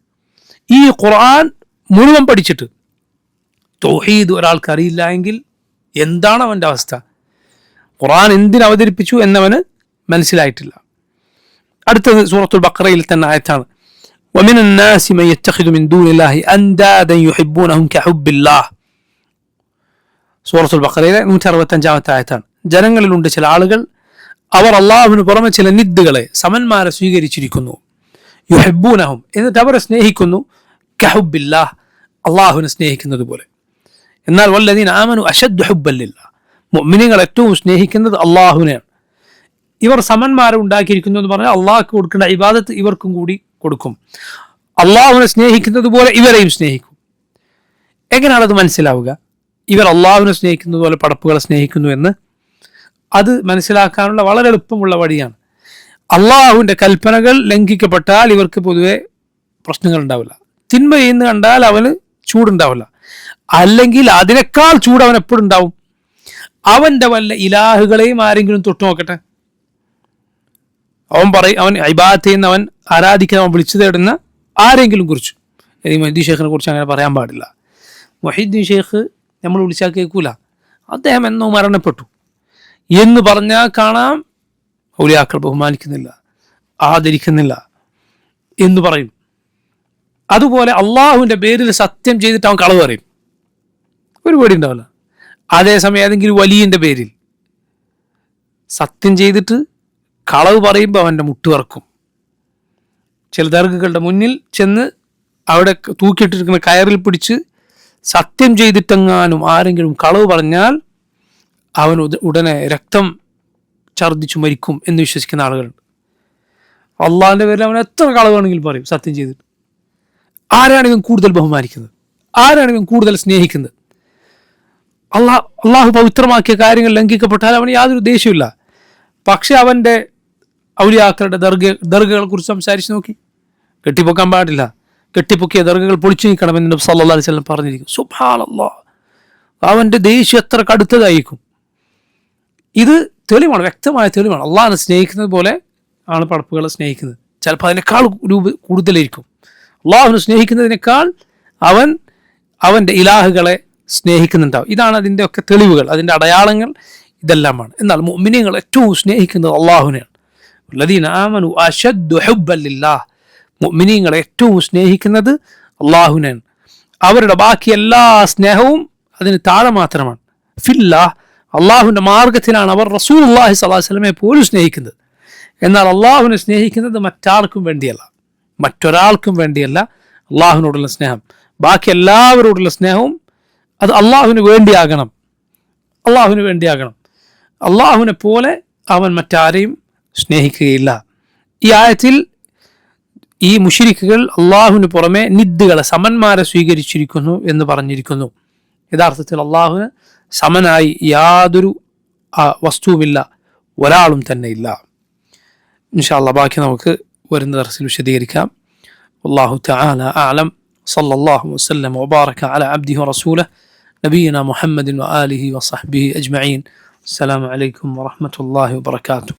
ഈ ഖുർആൻ മുഴുവൻ പഠിച്ചിട്ട് തൗഹീദ് ഒരാൾക്ക് അറിയില്ല എങ്കിൽ എന്താണ് അവൻ്റെ അവസ്ഥ? ഖുർആൻ എന്തിന് അവതരിപ്പിച്ചു എന്നവന് മനസ്സിലായിട്ടില്ല. അടുത്തത് സൂറത്തുൽ ബഖറയിൽ തന്നെ ആയത്താണ്. ومن الناس من يتخذ من دون الله أندادا يحبونهم كحب الله. സൂറത്തുൽ ബഖറയിലെ 165 ആയത്താണ്. ജനങ്ങളിലുണ്ട് ചില ആളുകൾ, അവർ അള്ളാഹുവിന് പുറമെ ചില നിദ്ദുകളെ, സമന്മാരെ സ്വീകരിച്ചിരിക്കുന്നു. യുഹിബ്ബൂനഹും, എന്നിട്ട് അവരെ സ്നേഹിക്കുന്നു. കഹുബില്ലാഹ്, അള്ളാഹുവിനെ സ്നേഹിക്കുന്നത് പോലെ. എന്നാൽ വല്ലദീന ആമനു അശദ്ദു ഹുബ്ബൻ ലില്ലാഹ്, മുഅ്മിനീങ്ങൾ ഏറ്റവും സ്നേഹിക്കുന്നത് അള്ളാഹുവിനെയാണ്. ഇവർ സമന്മാരെ ഉണ്ടാക്കിയിരിക്കുന്നു എന്ന് പറഞ്ഞാൽ അള്ളാഹ്ക്ക് കൊടുക്കേണ്ട ഇബാദത്ത് ഇവർക്കും കൂടി കൊടുക്കും. അള്ളാഹുവിനെ സ്നേഹിക്കുന്നത് പോലെ ഇവരെയും സ്നേഹിക്കും. എങ്ങനെയാണ് അത് മനസ്സിലാവുക? ഇവർ അള്ളാഹുവിനെ സ്നേഹിക്കുന്നത് പോലെ പടപ്പുകളെ സ്നേഹിക്കുന്നു എന്ന് അത് മനസ്സിലാക്കാനുള്ള വളരെ എളുപ്പമുള്ള വഴിയാണ്. അള്ളാഹുവിൻ്റെ കൽപ്പനകൾ ലംഘിക്കപ്പെട്ടാൽ ഇവർക്ക് പൊതുവെ പ്രശ്നങ്ങൾ ഉണ്ടാവില്ല. തിന്മ ചെയ്യുന്ന കണ്ടാൽ അവന് ചൂടുണ്ടാവില്ല. അല്ലെങ്കിൽ അതിനേക്കാൾ ചൂട് അവൻ എപ്പോഴും ഉണ്ടാവും. അവൻ്റെ വല്ല ഇലാഹുകളെയും ആരെങ്കിലും തൊട്ടു നോക്കട്ടെ, അവൻ പറയും, അവൻ ഇബാദത്ത് ചെയ്യുന്ന, അവൻ ആരാധിക്കാൻ, അവൻ വിളിച്ചു തേടുന്ന ആരെങ്കിലും കുറിച്ച്, മൊഹീദ്ദീൻ ഷെയ്ഖിനെ കുറിച്ച് അങ്ങനെ പറയാൻ പാടില്ല. മൊഹീദ്ദീൻ ഷെയ്ഖ് നമ്മൾ വിളിച്ചാൽ കേൾക്കൂല, അദ്ദേഹം എന്നോ മരണപ്പെട്ടു എന്ന് പറഞ്ഞാൽ കാണാം ഔലിയാക്കൾ ബഹുമാനിക്കുന്നില്ല, ആദരിക്കുന്നില്ല എന്ന് പറയും. അതുപോലെ അള്ളാഹുവിൻ്റെ പേരിൽ സത്യം ചെയ്തിട്ട് അവൻ കളവ് പറയും, ഒരു പേടി ഉണ്ടാവില്ല. അതേസമയം ഏതെങ്കിലും വലിയൻ്റെ പേരിൽ സത്യം ചെയ്തിട്ട് കളവ് പറയുമ്പോൾ അവൻ്റെ മുട്ടുവറക്കും. ചില ദർഗകളുടെ മുന്നിൽ ചെന്ന് അവിടെ തൂക്കിയിട്ടിരിക്കുന്ന കയറിൽ പിടിച്ച് സത്യം ചെയ്തിട്ടെങ്ങാനും ആരെങ്കിലും കളവ് പറഞ്ഞാൽ അവൻ ഉടനെ രക്തം ഛർദ്ദിച്ചു മരിക്കും എന്ന് വിശ്വസിക്കുന്ന ആളുകളുണ്ട്. അള്ളാഹിൻ്റെ പേരിൽ അവൻ എത്ര കളവ് വേണമെങ്കിലും പറയും സത്യം ചെയ്തിട്ട്. ആരാണെങ്കിലും കൂടുതൽ ബഹുമാനിക്കുന്നത്, ആരാണെങ്കിലും കൂടുതൽ സ്നേഹിക്കുന്നത്. അള്ളാഹു പവിത്രമാക്കിയ കാര്യങ്ങൾ ലംഘിക്കപ്പെട്ടാൽ അവന് യാതൊരു ദേഷ്യമില്ല. പക്ഷെ അവൻ്റെ ഔലിയാക്കളുടെ ദർഗകളെ കുറിച്ച് സംസാരിച്ച് നോക്കി, കെട്ടിപ്പൊക്കാൻ പാടില്ല, കെട്ടിപ്പൊക്കിയ ദർഗകൾ പൊളിച്ചു നീക്കണമെന്ന് നബി സല്ലല്ലാഹു അലൈഹി വസല്ലം പറഞ്ഞിരിക്കും. സുബ്ഹാനല്ലാഹ്, അവൻ്റെ ദേഷ്യം എത്ര കടുത്തതായിരിക്കും. ഇത് തെളിവാണ്, വ്യക്തമായ തെളിവാണ്. അള്ളാഹിനെ സ്നേഹിക്കുന്നത് പോലെ ആണ് പടപ്പുകളെ സ്നേഹിക്കുന്നത്. ചിലപ്പോൾ അതിനേക്കാൾ കൂടുതലായിരിക്കും. അള്ളാഹുവിനെ സ്നേഹിക്കുന്നതിനേക്കാൾ അവൻ്റെ ഇലാഹുകളെ സ്നേഹിക്കുന്നുണ്ടാവും. ഇതാണ് അതിൻ്റെ ഒക്കെ തെളിവുകൾ, അതിൻ്റെ അടയാളങ്ങൾ ഇതെല്ലാമാണ്. എന്നാൽ മുഅ്മിനീങ്ങൾ ഏറ്റവും സ്നേഹിക്കുന്നത് അള്ളാഹുവിനെയാണ്. വല്ലദീന ആമനു അശദ്ദു ഹുബ്ബൻ ലില്ലാഹ്, മുഅ്മിനീങ്ങൾ ഏറ്റവും സ്നേഹിക്കുന്നത് അള്ളാഹുവിനെയാണ്. അവരുടെ ബാക്കി എല്ലാ സ്നേഹവും അതിന് താഴെ മാത്രമാണ്. ഫില്ലാഹ്, അള്ളാഹുവിൻ്റെ മാർഗത്തിലാണ് അവർ റസൂലുള്ളാഹി സ്വല്ലല്ലാഹു അലൈഹി വസല്ലമയെ പോലും സ്നേഹിക്കുന്നത്. എന്നാൽ അള്ളാഹുവിനെ സ്നേഹിക്കുന്നത് മറ്റാർക്കും വേണ്ടിയല്ല, മറ്റൊരാൾക്കും വേണ്ടിയല്ല. അള്ളാഹുവിനോടുള്ള സ്നേഹം, ബാക്കി എല്ലാവരോടുള്ള സ്നേഹവും അത് അള്ളാഹുവിന് വേണ്ടിയാകണം, അള്ളാഹുവിന് വേണ്ടിയാകണം. അള്ളാഹുവിനെ പോലെ അവൻ മറ്റാരെയും സ്നേഹിക്കുകയില്ല. ഈ ആയത്തിൽ ഈ മുശ്രിക്കുകൾ അള്ളാഹുവിന് പുറമെ നിദ്ദുകളെ, സമന്മാരെ സ്വീകരിച്ചിരിക്കുന്നു എന്ന് പറഞ്ഞിരിക്കുന്നു. യഥാർത്ഥത്തിൽ അള്ളാഹുവിന് സമനായി യാതൊരു വസ്തുവുമില്ല, ഒരാളും തന്നെ ഇല്ല. ഇൻഷാ അല്ലാഹ് ബാക്കി നമുക്ക് വരുന്ന ദർസിൽ വിശദീകരിക്കാം. വല്ലാഹു തആല അഅലം. സല്ലല്ലാഹു വസല്ലം വബാറക അലാ അബ്ദിഹി വറസൂലിഹി നബിയിന മുഹമ്മദിൻ വആലിഹി വസഹ്ബിഹി അജ്മഈൻ. അസ്സലാമു അലൈക്കും വറഹ്മത്തുള്ളാഹി വബറകാതുഹു.